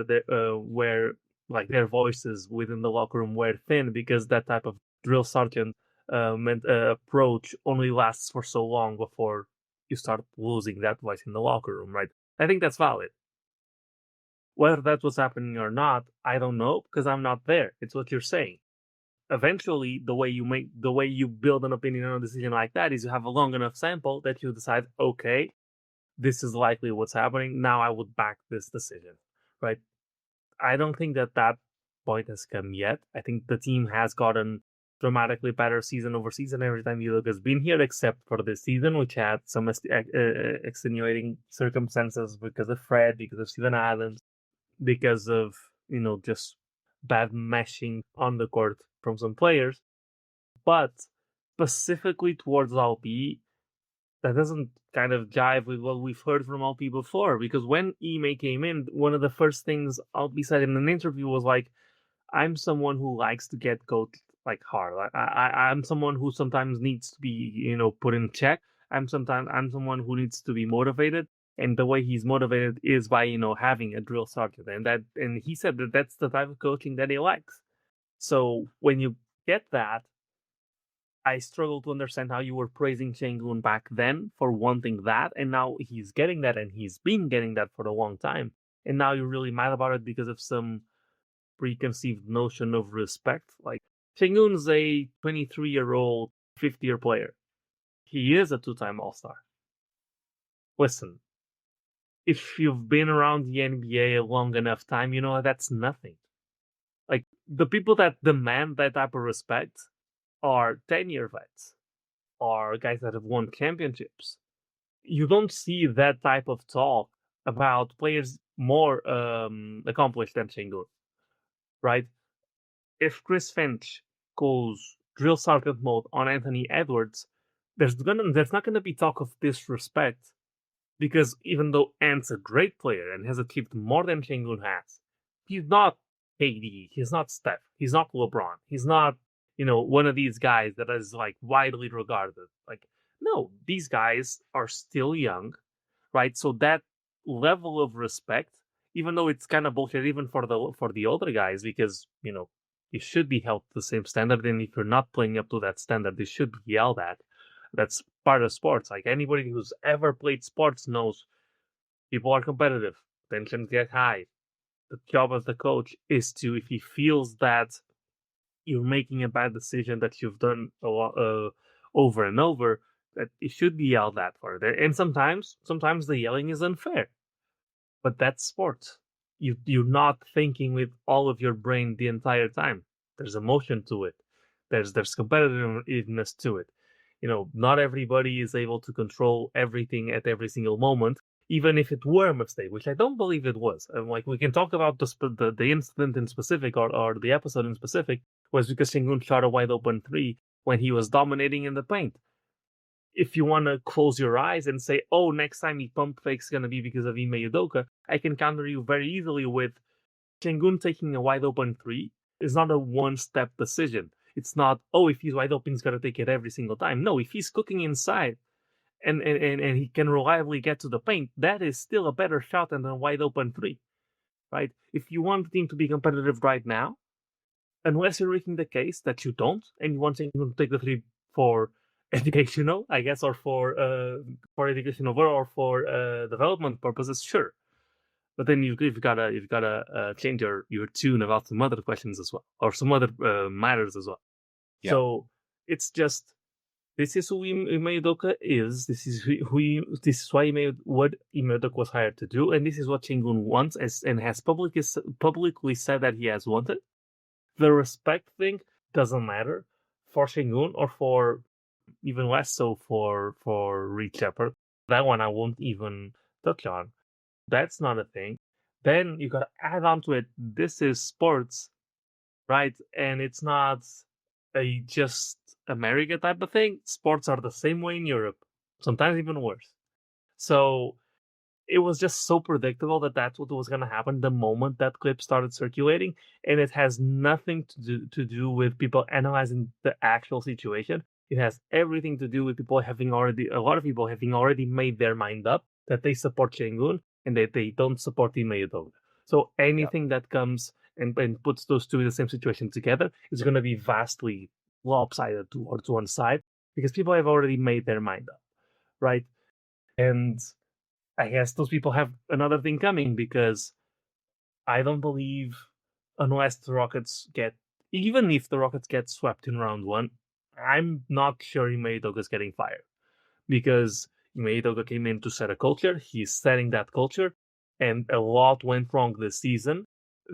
like their voices within the locker room wear thin because that type of drill sergeant approach only lasts for so long before you start losing that voice in the locker room, right? I think that's valid. Whether that was happening or not, I don't know because I'm not there. It's what you're saying. Eventually, the way you build an opinion on a decision like that is you have a long enough sample that you decide, okay, this is likely what's happening. Now I would back this decision, right? I don't think that point has come yet. I think the team has gotten dramatically better season over season every time Udoka has been here, except for this season, which had some extenuating circumstances because of Fred, because of Steven Adams, because of just bad meshing on the court from some players. But specifically towards Alpi, that doesn't kind of jive with what we've heard from Alpi before. Because when Ime came in, one of the first things Alpi said in an interview was like, "I'm someone who likes to get coached like hard. I'm someone who sometimes needs to be put in check. I'm someone who needs to be motivated." And the way he's motivated is by having a drill sergeant, and he said that that's the type of coaching that he likes. So when you get that, I struggle to understand how you were praising Sengun back then for wanting that, and now he's getting that, and he's been getting that for a long time, and now you're really mad about it because of some preconceived notion of respect. Like, Sengun's a 23-year-old, fifth-year player. He is a two-time All-Star. Listen, if you've been around the NBA a long enough time, you know that's nothing. Like, the people that demand that type of respect are 10-year vets, or guys that have won championships. You don't see that type of talk about players more accomplished than Sengun, right? If Chris Finch goes drill sergeant mode on Anthony Edwards, there's not gonna be talk of disrespect Because even though Ant's a great player and has achieved more than Sengun has, he's not KD, he's not Steph, he's not LeBron, he's not, one of these guys that is like widely regarded. Like, no, these guys are still young, right? So that level of respect, even though it's kind of bullshit even for the older guys, because you should be held to the same standard, and if you're not playing up to that standard, you should be yelled at. That's part of sports. Like anybody who's ever played sports knows people are competitive, tensions get high. The job of the coach is to, if he feels that you're making a bad decision that you've done a lot, over and over, that it should be yelled at for there. And sometimes the yelling is unfair, but that's sports. You're not thinking with all of your brain the entire time. There's emotion to it. There's competitiveness to it. Not everybody is able to control everything at every single moment, even if it were a mistake, which I don't believe it was. And like we can talk about the incident in specific or the episode in specific was because Sengun shot a wide open 3 when he was dominating in the paint. If you want to close your eyes and say, oh, next time he pump fakes going to be because of Ime Udoka, I can counter you very easily with Sengun taking a wide open 3 is not a one-step decision. It's not, oh, if he's wide open, he's got to take it every single time. No, if he's cooking inside and he can reliably get to the paint, that is still a better shot than a wide open 3, right? If you want the team to be competitive right now, unless you're making the case that you don't, and you want to take the 3 for educational, I guess, or for educational or for development purposes, sure. But then you've got to change your tune about some other questions as well, or some other matters as well. Yeah. So it's just, this is who Ime Udoka is. This is why what Ime Udoka was hired to do, and this is what Sengun wants, and has publicly said that he has wanted. The respect thing doesn't matter for Sengun, or for even less so for Reed Shepard. That one I won't even touch on. That's not a thing. Then you gotta add on to it, this is sports, right? And it's not a just America type of thing. Sports are the same way in Europe, sometimes even worse. So it was just so predictable that that's what was going to happen the moment that clip started circulating, and it has nothing to do with people analyzing the actual situation. It has everything to do with a lot of people having already made their mind up that they support Sengun and that they don't support Ime Udoka. So anything that comes and puts those two in the same situation together is going to be vastly lopsided towards one side, because people have already made their mind up, right? And I guess those people have another thing coming, because I don't believe, unless the Rockets even if the Rockets get swept in round 1, I'm not sure Ime Udoka is getting fired, because Ime Udoka came in to set a culture. He's setting that culture, and a lot went wrong this season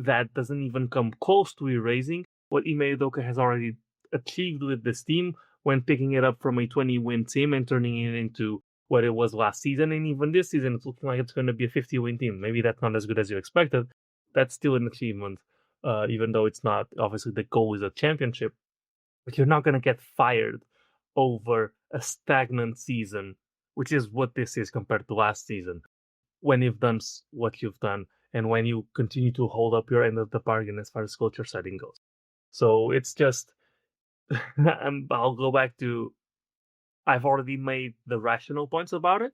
that doesn't even come close to erasing what Ime Udoka has already achieved with this team when picking it up from a 20-win team and turning it into what it was last season. And even this season, it's looking like it's going to be a 50-win team. Maybe that's not as good as you expected. That's still an achievement, even though it's not. Obviously, the goal is a championship. But you're not going to get fired over a stagnant season, which is what this is compared to last season, when you've done what you've done and when you continue to hold up your end of the bargain as far as culture setting goes. So it's just, I'll go back to, I've already made the rational points about it.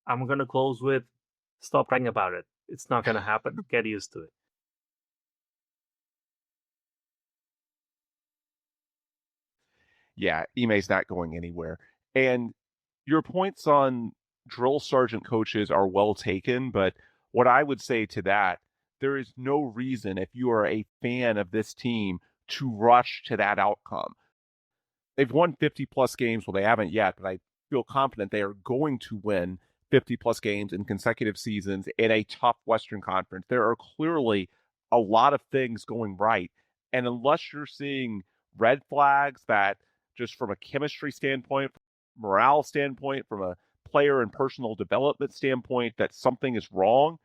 I'm going to close with, stop crying about it. It's not going to happen. Get used to it. Yeah, Ime's not going anywhere. And your points on drill sergeant coaches are well taken, but what I would say to that, there is no reason, if you are a fan of this team, to rush to that outcome. They've won 50 plus games. Well, they haven't yet, but I feel confident they are going to win 50 plus games in consecutive seasons in a tough Western Conference. There are clearly a lot of things going right. And unless you're seeing red flags that, just from a chemistry standpoint, morale standpoint, from a player and personal development standpoint, that something is wrong,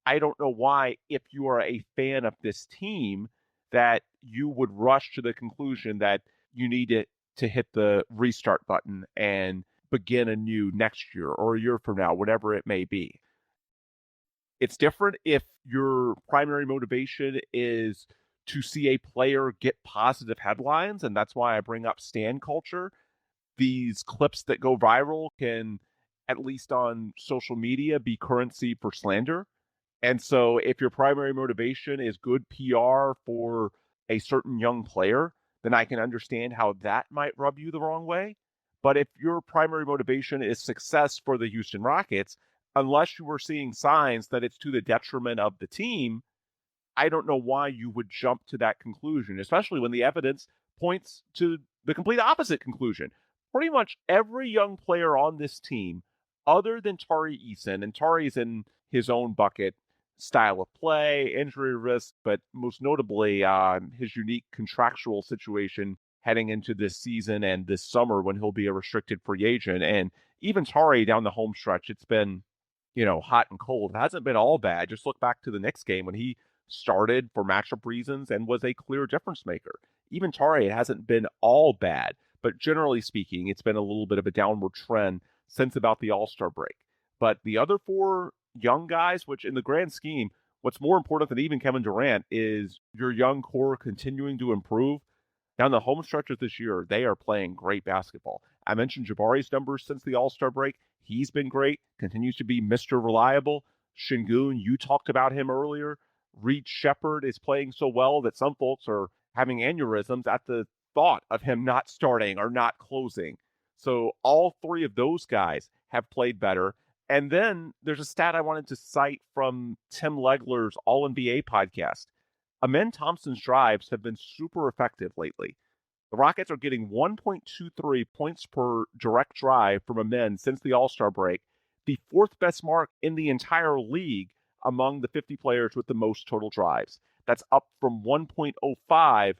I don't know why, if you are a fan of this team, that you would rush to the conclusion that you need to hit the restart button and begin anew next year or a year from now, whatever it may be. It's different if your primary motivation is to see a player get positive headlines, and that's why I bring up stan culture. These clips that go viral can, at least on social media, be currency for slander. And so if your primary motivation is good PR for a certain young player, then I can understand how that might rub you the wrong way. But if your primary motivation is success for the Houston Rockets, unless you were seeing signs that it's to the detriment of the team, I don't know why you would jump to that conclusion, especially when the evidence points to the complete opposite conclusion. Pretty much every young player on this team, other than Tari Eason, and Tari's in his own bucket, style of play, injury risk, but most notably his unique contractual situation heading into this season and this summer when he'll be a restricted free agent. And even Tari down the home stretch, it's been, hot and cold. It hasn't been all bad. Just look back to the Knicks game when he started for matchup reasons and was a clear difference maker. Even Tari, it hasn't been all bad, but generally speaking, it's been a little bit of a downward trend since about the All-Star break. But the other four young guys, which in the grand scheme, what's more important than even Kevin Durant is your young core continuing to improve. Down the home stretches this year, they are playing great basketball. I mentioned Jabari's numbers since the All-Star break. He's been great, continues to be Mr. Reliable. Sengun, you talked about him earlier. Reed Shepherd is playing so well that some folks are having aneurysms at the thought of him not starting or not closing. So all three of those guys have played better. And then there's a stat I wanted to cite from Tim Legler's All-NBA podcast. Amen Thompson's drives have been super effective lately. The Rockets are getting 1.23 points per direct drive from Amen since the All-Star break, the fourth best mark in the entire league among the 50 players with the most total drives. That's up from 1.05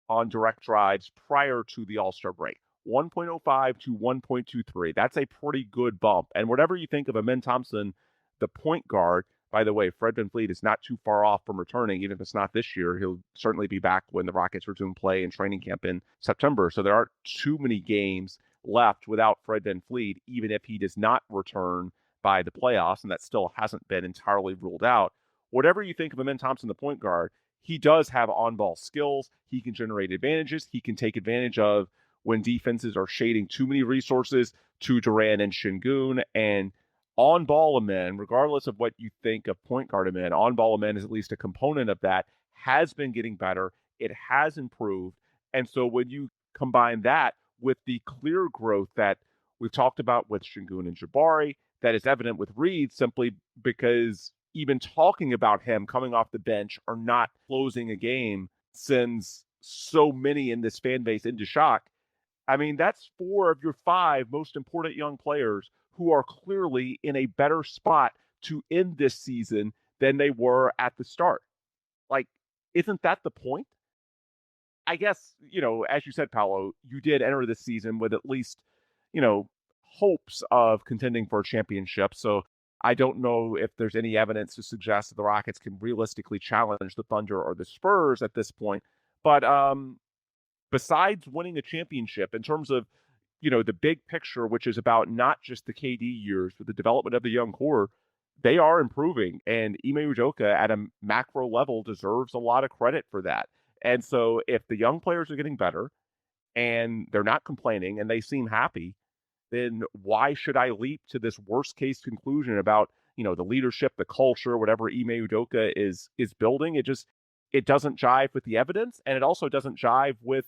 on direct drives prior to the All-Star break. 1.05 to 1.23. That's a pretty good bump. And whatever you think of Amen Thompson, the point guard, by the way, Fred VanVleet is not too far off from returning. Even if it's not this year, he'll certainly be back when the Rockets resume play in training camp in September. So there aren't too many games left without Fred VanVleet, even if he does not return by the playoffs, and that still hasn't been entirely ruled out. Whatever you think of Amen Thompson, the point guard, he does have on-ball skills. He can generate advantages. He can take advantage of when defenses are shading too many resources to Durant and Sengun. And on-ball Amen, regardless of what you think of point guard Amen, on-ball Amen is at least a component of that, has been getting better. It has improved. And so when you combine that with the clear growth that we've talked about with Sengun and Jabari, that is evident with Reed simply because even talking about him coming off the bench or not closing a game sends so many in this fan base into shock. I mean, that's 4 of your 5 most important young players who are clearly in a better spot to end this season than they were at the start. Like, isn't that the point? I guess, as you said, Paulo, you did enter this season with at least, hopes of contending for a championship. So I don't know if there's any evidence to suggest that the Rockets can realistically challenge the Thunder or the Spurs at this point. But besides winning a championship, in terms of, the big picture, which is about not just the KD years, but the development of the young core, they are improving. And Ime Udoka at a macro level deserves a lot of credit for that. And so if the young players are getting better and they're not complaining and they seem happy, then why should I leap to this worst case conclusion about, the leadership, the culture, whatever Ime Udoka is building? It doesn't jive with the evidence, and it also doesn't jive with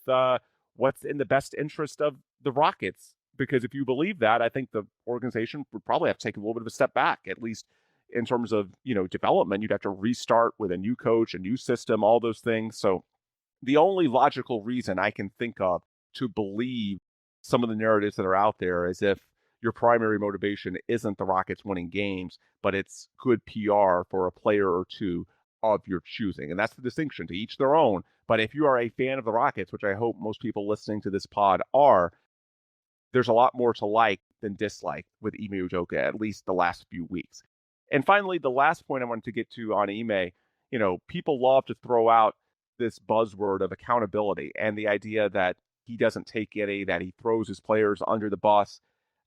what's in the best interest of the Rockets. Because if you believe that, I think the organization would probably have to take a little bit of a step back, at least in terms of, development. You'd have to restart with a new coach, a new system, all those things. So the only logical reason I can think of to believe some of the narratives that are out there is if your primary motivation isn't the Rockets winning games, but it's good PR for a player or two of your choosing. And that's the distinction, to each their own. But if you are a fan of the Rockets, which I hope most people listening to this pod are, there's a lot more to like than dislike with Ime Udoka, at least the last few weeks. And finally, the last point I wanted to get to on Ime, people love to throw out this buzzword of accountability and the idea that he doesn't take any, that he throws his players under the bus.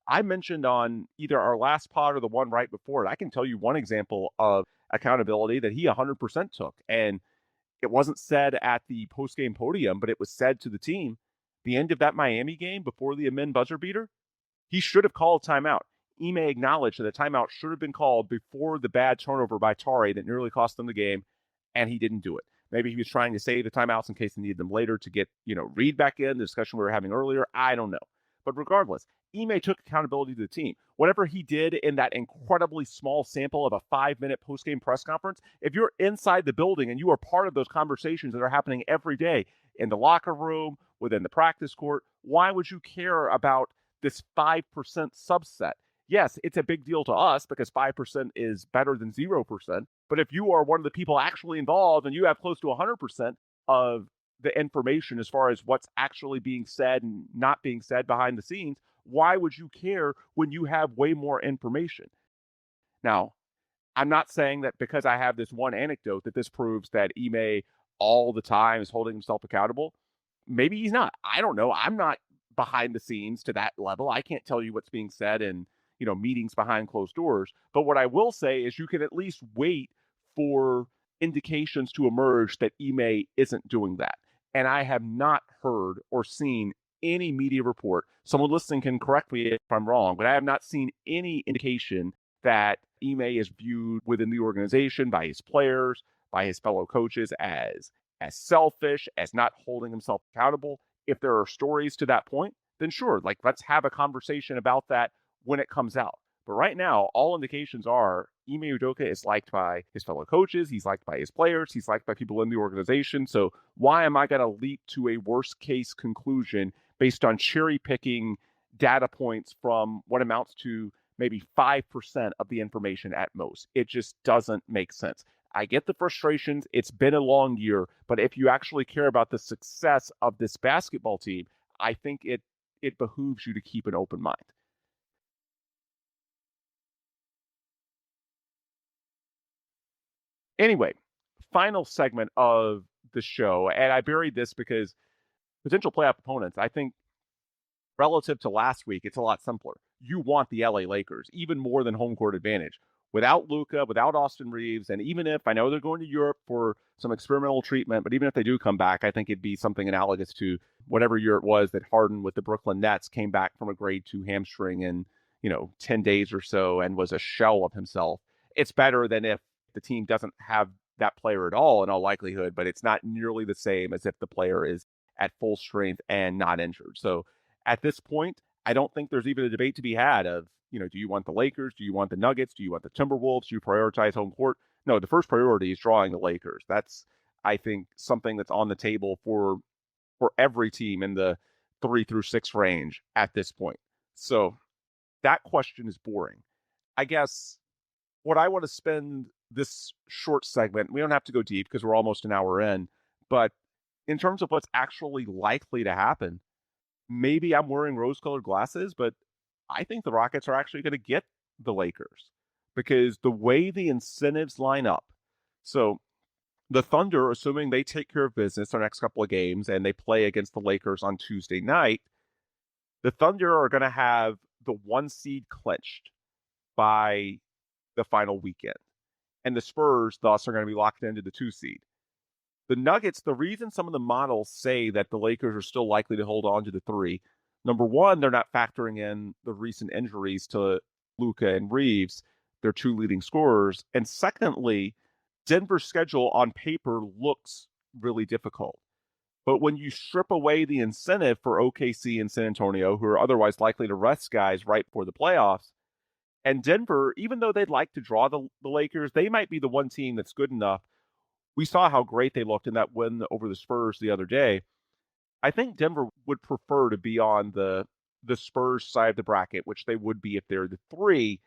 I mentioned on either our last pod or the one right before it, I can tell you one example of accountability that he 100% took. And it wasn't said at the post-game podium, but it was said to the team. The end of that Miami game before the Amin buzzer beater, he should have called timeout. Ime acknowledged that a timeout should have been called before the bad turnover by Tari that nearly cost them the game, and he didn't do it. Maybe he was trying to save the timeouts in case they needed them later to get, Reed back in, the discussion we were having earlier. I don't know. But regardless, Ime took accountability to the team. Whatever he did in that incredibly small sample of a 5-minute post-game press conference, if you're inside the building and you are part of those conversations that are happening every day in the locker room, within the practice court, why would you care about this 5% subset? Yes, it's a big deal to us because 5% is better than 0%. But if you are one of the people actually involved and you have close to 100% of the information as far as what's actually being said and not being said behind the scenes, why would you care when you have way more information? Now, I'm not saying that because I have this one anecdote that this proves that Ime all the time is holding himself accountable. Maybe he's not. I don't know. I'm not behind the scenes to that level. I can't tell you what's being said in, meetings behind closed doors. But what I will say is you can at least wait for indications to emerge that Ime isn't doing that. And I have not heard or seen any media report. Someone listening can correct me if I'm wrong, but I have not seen any indication that Ime is viewed within the organization by his players, by his fellow coaches as selfish, as not holding himself accountable. If there are stories to that point, then sure, let's have a conversation about that when it comes out. But right now, all indications are Ime Udoka is liked by his fellow coaches, he's liked by his players, he's liked by people in the organization. So why am I going to leap to a worst case conclusion based on cherry picking data points from what amounts to maybe 5% of the information at most? It just doesn't make sense. I get the frustrations. It's been a long year, but if you actually care about the success of this basketball team, I think it behooves you to keep an open mind. Anyway, final segment of the show, and I buried this because potential playoff opponents, I think relative to last week, it's a lot simpler. You want the LA Lakers, even more than home court advantage. Without Luka, without Austin Reeves, and even if I know they're going to Europe for some experimental treatment, but even if they do come back, I think it'd be something analogous to whatever year it was that Harden with the Brooklyn Nets came back from a grade 2 hamstring in, 10 days or so and was a shell of himself. It's better than if the team doesn't have that player at all in all likelihood, but it's not nearly the same as if the player is at full strength and not injured. So at this point, I don't think there's even a debate to be had of, do you want the Lakers? Do you want the Nuggets? Do you want the Timberwolves? Do you prioritize home court? No, the first priority is drawing the Lakers. That's, I think, something that's on the table for every team in the 3-6 range at this point. So that question is boring. I guess what I want to spend this short segment, we don't have to go deep because we're almost an hour in, but in terms of what's actually likely to happen, maybe I'm wearing rose-colored glasses, but I think the Rockets are actually going to get the Lakers because the way the incentives line up. So the Thunder, assuming they take care of business their next couple of games and they play against the Lakers on Tuesday night, the Thunder are going to have the 1 seed clinched by the final weekend. And the Spurs, thus, are going to be locked into the 2 seed. The Nuggets, the reason some of the models say that the Lakers are still likely to hold on to the 3, number one, they're not factoring in the recent injuries to Luka and Reeves, their 2 leading scorers. And secondly, Denver's schedule on paper looks really difficult. But when you strip away the incentive for OKC and San Antonio, who are otherwise likely to rest guys right before the playoffs, and Denver, even though they'd like to draw the Lakers, they might be the one team that's good enough. We saw how great they looked in that win over the Spurs the other day. I think Denver would prefer to be on the Spurs side of the bracket, which they would be if they're the 3,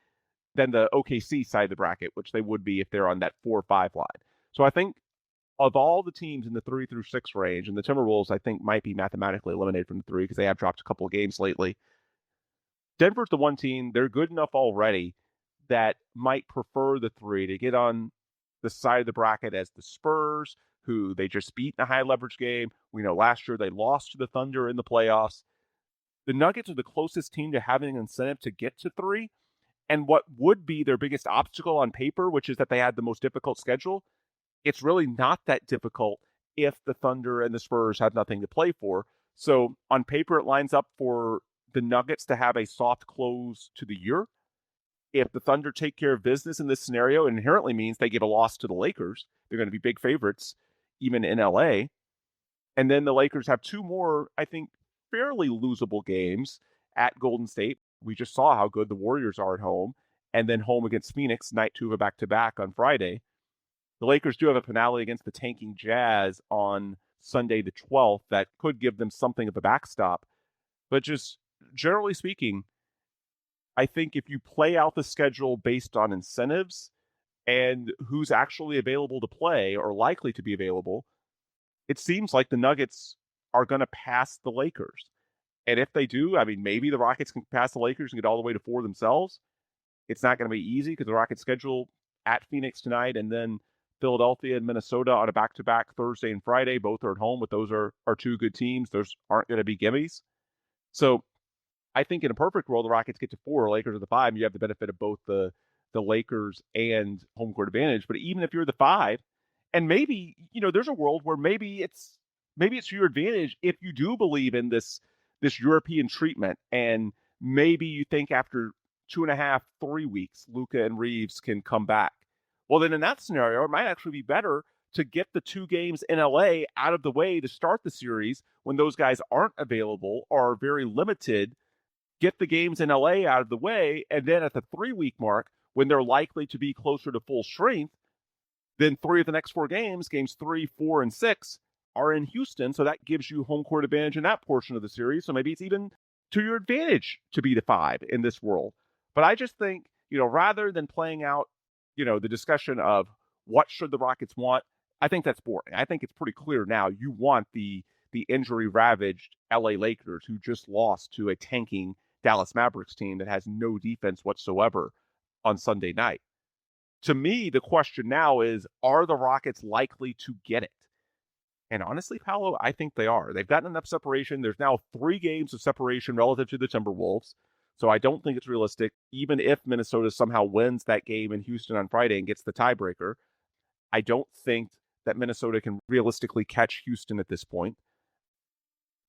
than the OKC side of the bracket, which they would be if they're on that 4-5 line. So I think of all the teams in the 3-6 range, and the Timberwolves, I think, might be mathematically eliminated from the 3 because they have dropped a couple of games lately. Denver's the one team, they're good enough already that might prefer the 3 to get on the side of the bracket as the Spurs, who they just beat in a high leverage game. We know last year they lost to the Thunder in the playoffs. the Nuggets are the closest team to having an incentive to get to 3. And what would be their biggest obstacle on paper, which is that they had the most difficult schedule, it's really not that difficult if the Thunder and the Spurs have nothing to play for. So on paper, it lines up for the Nuggets to have a soft close to the year. If the Thunder take care of business in this scenario, it inherently means they give a loss to the Lakers. They're going to be big favorites, even in LA. And then the Lakers have 2 more, I think, fairly losable games at Golden State. We just saw how good the Warriors are at home, and then home against Phoenix, night 2 of a back-to-back on Friday. The Lakers do have a finale against the tanking Jazz on Sunday the 12th that could give them something of a backstop. But just generally speaking, I think if you play out the schedule based on incentives and who's actually available to play or likely to be available, it seems like the Nuggets are going to pass the Lakers. And if they do, I mean, maybe the Rockets can pass the Lakers and get all the way to 4 themselves. It's not going to be easy because the Rockets schedule at Phoenix tonight and then Philadelphia and Minnesota on a back-to-back Thursday and Friday. Both are at home, but those are 2 good teams. Those aren't going to be gimmies. So I think in a perfect world, the Rockets get to 4, Lakers are the 5, and you have the benefit of both the Lakers and home court advantage. But even if you're the 5, and maybe, there's a world where maybe it's to your advantage if you do believe in this European treatment, and maybe you think after 2.5, 3 weeks, Luka and Reeves can come back. Well, then in that scenario, it might actually be better to get the 2 games in LA out of the way to start the series when those guys aren't available or are very limited. Get the games in LA out of the way, and then at the 3-week mark, when they're likely to be closer to full strength, then 3 of the next 4 games, games 3, 4, and 6, are in Houston, so that gives you home court advantage in that portion of the series. So maybe it's even to your advantage to be the 5 in this world. But I just think, rather than playing out, the discussion of what should the Rockets want, I think that's boring. I think it's pretty clear now you want the injury-ravaged LA Lakers who just lost to a tanking Dallas Mavericks team that has no defense whatsoever on Sunday night. To me, the question now is, are the Rockets likely to get it? And honestly, Paulo, I think they are. They've gotten enough separation. There's now 3 games of separation relative to the Timberwolves. So I don't think it's realistic, even if Minnesota somehow wins that game in Houston on Friday and gets the tiebreaker. I don't think that Minnesota can realistically catch Houston at this point.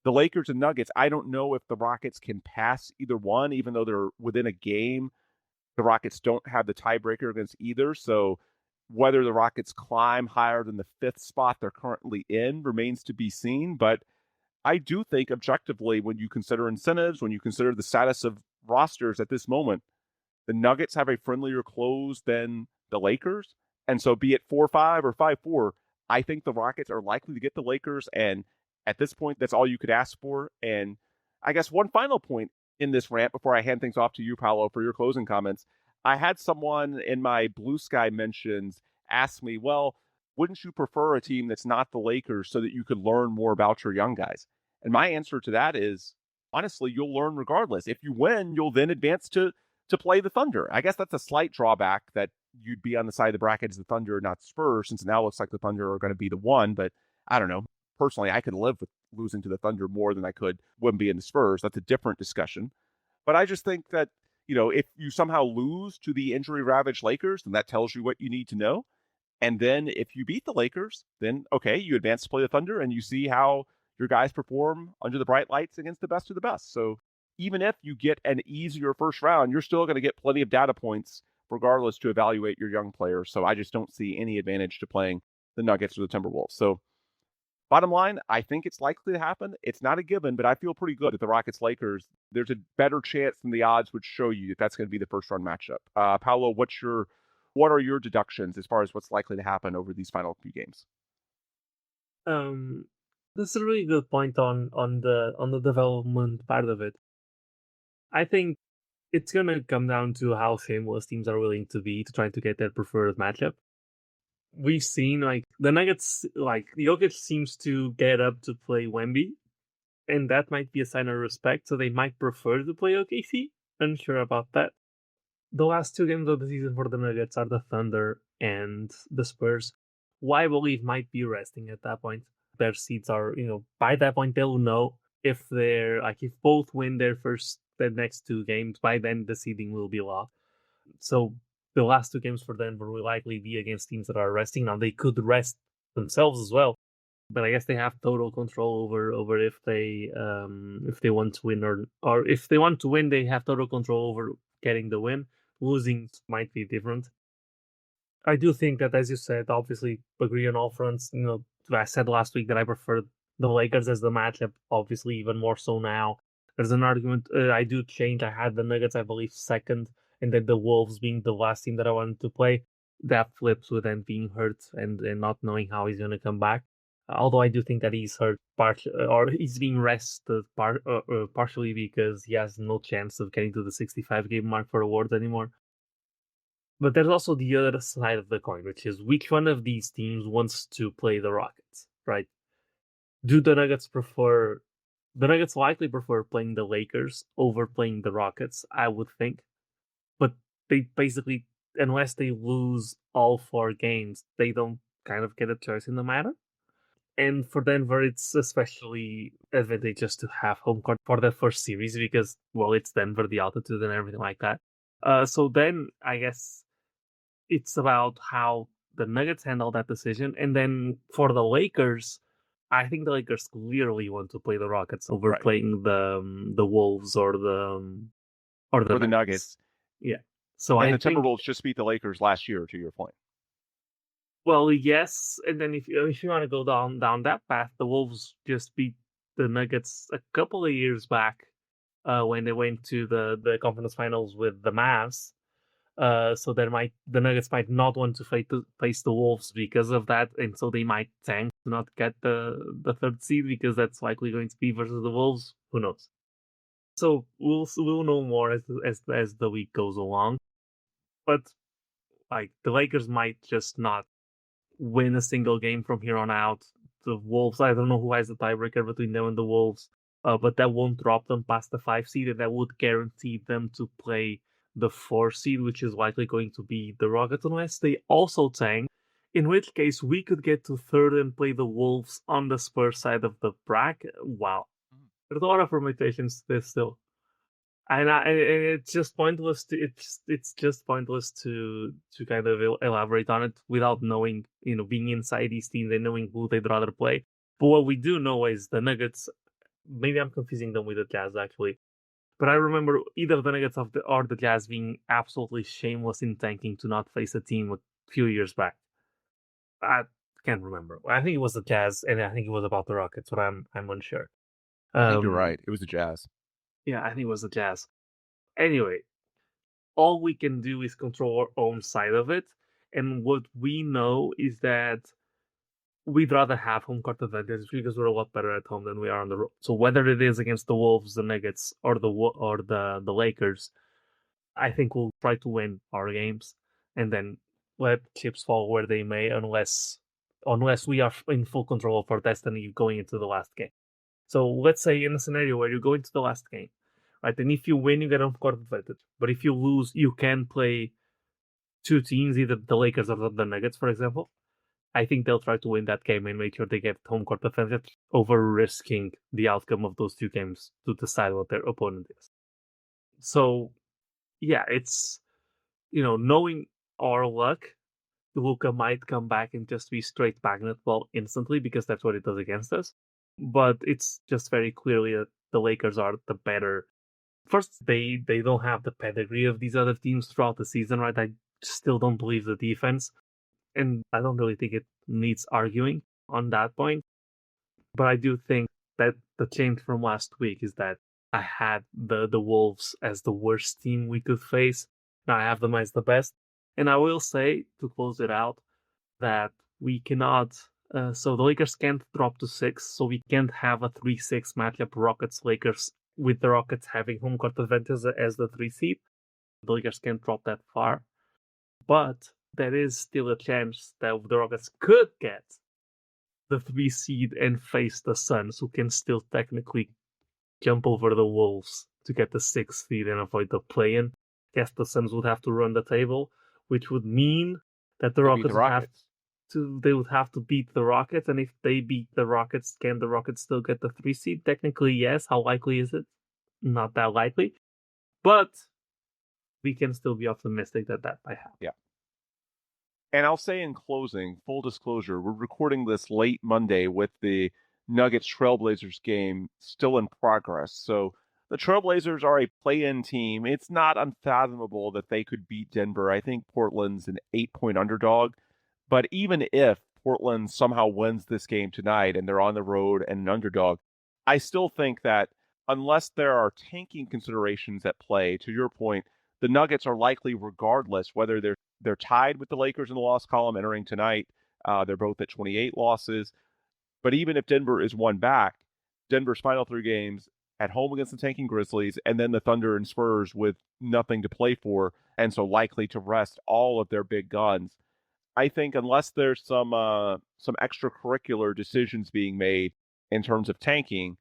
The Lakers and Nuggets, I don't know if the Rockets can pass either one, even though they're within a game. The Rockets don't have the tiebreaker against either. So whether the Rockets climb higher than the 5th spot they're currently in remains to be seen. But I do think objectively, when you consider incentives, when you consider the status of rosters at this moment, the Nuggets have a friendlier close than the Lakers. And so be it 4-5 or 5-4, I think the Rockets are likely to get the Lakers. And at this point, that's all you could ask for. And I guess one final point in this rant before I hand things off to you, Paulo, for your closing comments. I had someone in my Blue Sky mentions ask me, well, wouldn't you prefer a team that's not the Lakers so that you could learn more about your young guys? And my answer to that is, honestly, you'll learn regardless. If you win, you'll then advance to play the Thunder. I guess that's a slight drawback that you'd be on the side of the bracket as the Thunder, not Spurs, since it now looks like the Thunder are going to be the 1. But I don't know. Personally, I could live with losing to the Thunder more than I could when being the Spurs. That's a different discussion. But I just think that, if you somehow lose to the injury-ravaged Lakers, then that tells you what you need to know. And then if you beat the Lakers, then, okay, you advance to play the Thunder and you see how your guys perform under the bright lights against the best of the best. So even if you get an easier first round, you're still going to get plenty of data points regardless to evaluate your young players. So I just don't see any advantage to playing the Nuggets or the Timberwolves. So bottom line, I think it's likely to happen. It's not a given, but I feel pretty good that the Rockets-Lakers, there's a better chance than the odds would show you that that's going to be the first-round matchup. Paulo, what are your deductions as far as what's likely to happen over these final few games? That's a really good point on the development part of it. I think it's gonna come down to how shameless teams are willing to be to try to get their preferred matchup. We've seen the Nuggets, Jokic seems to get up to play Wemby, and that might be a sign of respect. So they might prefer to play OKC. Unsure about that. The last 2 games of the season for the Nuggets are the Thunder and the Spurs, who I believe might be resting at that point. Their seeds are, by that point they'll know if if both win their next two games, by then the seeding will be locked. So the last two games for Denver will likely be against teams that are resting. Now they could rest themselves as well, but I guess they have total control over if they want to win or if they want to win, they have total control over getting the win. Losing might be different. I do think that, as you said, obviously agree on all fronts. I said last week that I prefer the Lakers as the matchup. Obviously, even more so now. There's an argument. I do change. I had the Nuggets, I believe, second, and then the Wolves being the last team that I wanted to play. That flips with him being hurt and not knowing how he's going to come back. Although I do think that he's hurt, or he's being rested partially because he has no chance of getting to the 65 game mark for awards anymore. But there's also the other side of the coin, which is which one of these teams wants to play the Rockets, right? Do the Nuggets prefer... The Nuggets likely prefer playing the Lakers over playing the Rockets, I would think. But they basically, unless they lose all 4 games, they don't kind of get a choice in the matter. And for Denver, it's especially advantageous to have home court for the first series because, well, it's Denver, the altitude and everything like that. So then, I guess it's about how the Nuggets handle that decision. And then for the Lakers, I think the Lakers clearly want to play the Rockets over playing the Wolves or the Nuggets. Yeah. So and the Timberwolves just beat the Lakers last year, to your point. Well, yes, and then if you want to go down that path, the Wolves just beat the Nuggets a couple of years back when they went to the conference finals with the Mavs. So the Nuggets might not want to face the Wolves because of that, and so they might tank to not get the third seed because that's likely going to be versus the Wolves. Who knows? So we'll know more as the week goes along. But like the Lakers might just not win a single game from here on out. The Wolves, I don't know who has the tiebreaker between them and the Wolves, but that won't drop them past the 5 seed, and that would guarantee them to play the 4 seed, which is likely going to be the Rockets, unless they also tank, in which case we could get to 3rd and play the Wolves on the Spurs side of the bracket. Wow. There's a lot of permutations to this still. And it's just pointless to kind of elaborate on it without knowing, being inside these teams and knowing who they'd rather play. But what we do know is the Nuggets. Maybe I'm confusing them with the Jazz actually, but I remember either the Nuggets or the Jazz being absolutely shameless in tanking to not face a team a few years back. I can't remember. I think it was the Jazz, and I think it was about the Rockets, but I'm unsure. I think you're right. It was the Jazz. Yeah, I think it was the Jazz. Anyway, all we can do is control our own side of it. And what we know is that we'd rather have home court advantage because we're a lot better at home than we are on the road. So whether it is against the Wolves, the Nuggets, or the Lakers, I think we'll try to win our games and then let chips fall where they may, unless we are in full control of our destiny going into the last game. So let's say in a scenario where you go into the last game, right? And if you win, you get home court advantage. But if you lose, you can play 2 teams, either the Lakers or the Nuggets, for example. I think they'll try to win that game and make sure they get home court advantage over risking the outcome of those 2 games to decide what their opponent is. So, yeah, it's, knowing our luck, Luka might come back and just be straight magnet ball instantly because that's what it does against us. But it's just very clearly that the Lakers are the better. First, they don't have the pedigree of these other teams throughout the season, right? I still don't believe the defense. And I don't really think it needs arguing on that point. But I do think that the change from last week is that I had the Wolves as the worst team we could face. Now I have them as the best. And I will say, to close it out, that we cannot... so the Lakers can't drop to 6, so we can't have a 3-6 matchup Rockets-Lakers with the Rockets having home court advantage as the 3 seed. The Lakers can't drop that far. But there is still a chance that the Rockets could get the 3 seed and face the Suns, who can still technically jump over the Wolves to get the 6th seed and avoid the play-in. Guess the Suns would have to run the table, which would mean that the Rockets would have... they would have to beat the Rockets, and if they beat the Rockets, can the Rockets still get the 3 seed? Technically, yes. How likely is it? Not that likely, but we can still be optimistic that might happen. Yeah. And I'll say in closing, full disclosure, we're recording this late Monday with the Nuggets Trailblazers game still in progress. So the Trailblazers are a play-in team. It's not unfathomable that they could beat Denver. I think Portland's an 8-point underdog. But even if Portland somehow wins this game tonight and they're on the road and an underdog, I still think that unless there are tanking considerations at play, to your point, the Nuggets are likely, regardless, whether they're tied with the Lakers in the loss column entering tonight. They're both at 28 losses. But even if Denver is one back, Denver's final 3 games at home against the tanking Grizzlies, and then the Thunder and Spurs with nothing to play for, and so likely to rest all of their big guns. I think unless there's some extracurricular decisions being made in terms of tanking,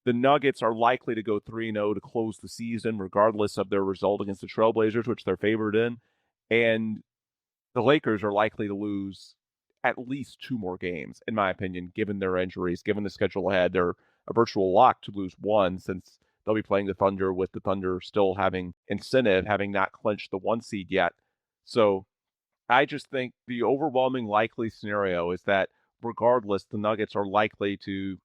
the Nuggets are likely to go 3-0 to close the season, regardless of their result against the Trailblazers, which they're favored in. And the Lakers are likely to lose at least 2 more games, in my opinion, given their injuries, given the schedule ahead. They're a virtual lock to lose 1 since they'll be playing the Thunder, with the Thunder still having incentive, having not clinched the 1 seed yet. So I just think the overwhelming likely scenario is that regardless, the Nuggets are likely to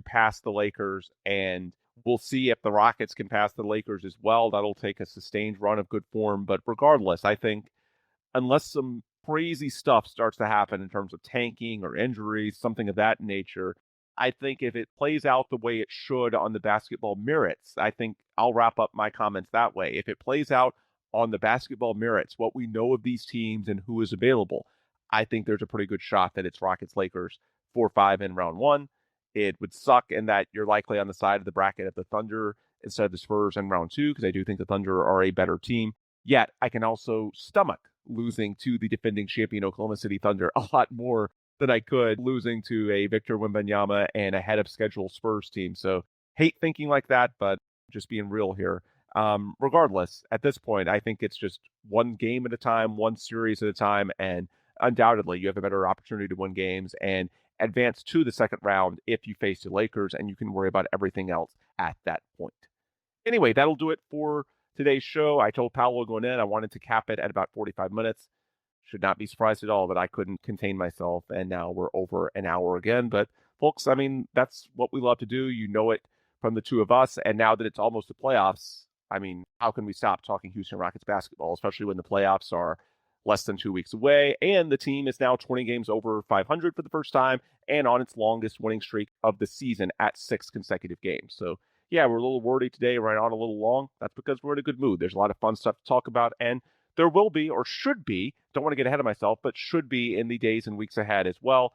pass the Lakers, and we'll see if the Rockets can pass the Lakers as well. That'll take a sustained run of good form. But regardless, I think unless some crazy stuff starts to happen in terms of tanking or injuries, something of that nature, I think if it plays out the way it should on the basketball merits, I think I'll wrap up my comments that way. If it plays out on the basketball merits, what we know of these teams and who is available, I think there's a pretty good shot that it's Rockets-Lakers 4-5 in round 1. It would suck in that you're likely on the side of the bracket of the Thunder instead of the Spurs in round 2, because I do think the Thunder are a better team. Yet, I can also stomach losing to the defending champion Oklahoma City Thunder a lot more than I could losing to a Victor Wembanyama and a head-of-schedule Spurs team. So, hate thinking like that, but just being real here. Regardless, at this point, I think it's just one game at a time, one series at a time, and undoubtedly you have a better opportunity to win games and advance to the second round if you face the Lakers, and you can worry about everything else at that point. Anyway, that'll do it for today's show. I told Paulo going in I wanted to cap it at about 45 minutes. Should not be surprised at all that I couldn't contain myself, and now we're over an hour again. But folks, I mean, that's what we love to do. You know it from the two of us, and now that it's almost the playoffs, I mean, how can we stop talking Houston Rockets basketball, especially when the playoffs are less than 2 weeks away, and the team is now 20 games over 500 for the first time and on its longest winning streak of the season at 6 consecutive games. So, yeah, we're a little wordy today, right on a little long. That's because we're in a good mood. There's a lot of fun stuff to talk about, and there will be, or should be, don't want to get ahead of myself, but should be in the days and weeks ahead as well.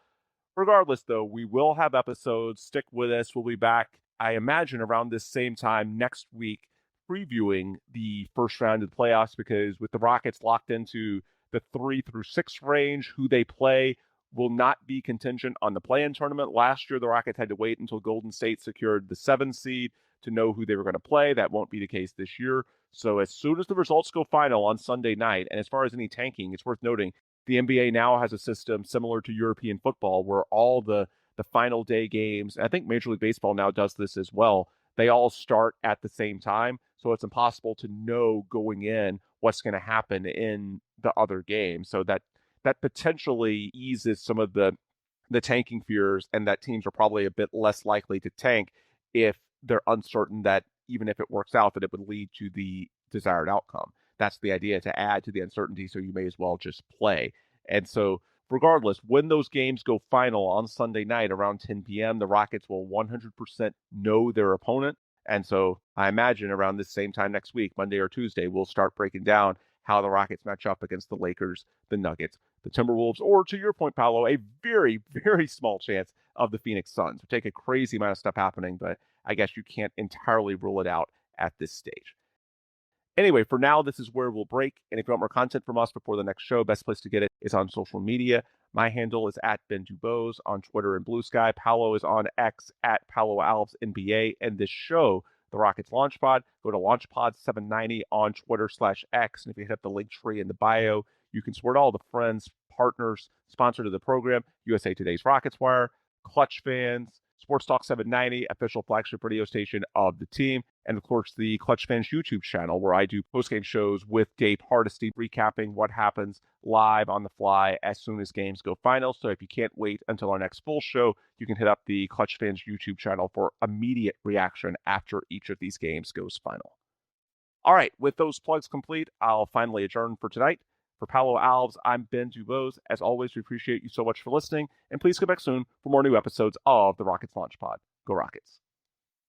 Regardless, though, we will have episodes. Stick with us. We'll be back, I imagine, around this same time next week, previewing the first round of the playoffs, because with the Rockets locked into the 3 through 6 range, who they play will not be contingent on the play-in tournament. Last year, the Rockets had to wait until Golden State secured the 7 seed to know who they were going to play. That won't be the case this year. So as soon as the results go final on Sunday night, and as far as any tanking, it's worth noting, the NBA now has a system similar to European football where all the final day games, and I think Major League Baseball now does this as well, they all start at the same time. So it's impossible to know going in what's going to happen in the other game. So that potentially eases some of the tanking fears, and that teams are probably a bit less likely to tank if they're uncertain that even if it works out, that it would lead to the desired outcome. That's the idea, to add to the uncertainty, so you may as well just play. And so regardless, when those games go final on Sunday night around 10 p.m., the Rockets will 100% know their opponent. And so I imagine around this same time next week, Monday or Tuesday, we'll start breaking down how the Rockets match up against the Lakers, the Nuggets, the Timberwolves, or to your point, Paulo, a very, very small chance of the Phoenix Suns. It would take a crazy amount of stuff happening, but I guess you can't entirely rule it out at this stage. Anyway, for now, this is where we'll break. And if you want more content from us before the next show, best place to get it is on social media. My handle is at Ben DuBose on Twitter and Blue Sky. Paulo is on X at Paulo Alves NBA. And this show, the Rockets Launch Pod, go to LaunchPod790 on Twitter /X. And if you hit up the link tree in the bio, you can support all the friends, partners sponsor to the program: USA Today's Rockets Wire, Clutch Fans, Sports Talk 790, official flagship radio station of the team, and of course the Clutch Fans YouTube channel, where I do postgame shows with Dave Hardesty, recapping what happens live on the fly as soon as games go final. So if you can't wait until our next full show, you can hit up the Clutch Fans YouTube channel for immediate reaction after each of these games goes final. All right, with those plugs complete, I'll finally adjourn for tonight. For Paulo, Alves, I'm Ben DuBose. As always, we appreciate you so much for listening, and please come back soon for more new episodes of the Rockets Launch Pod. Go Rockets.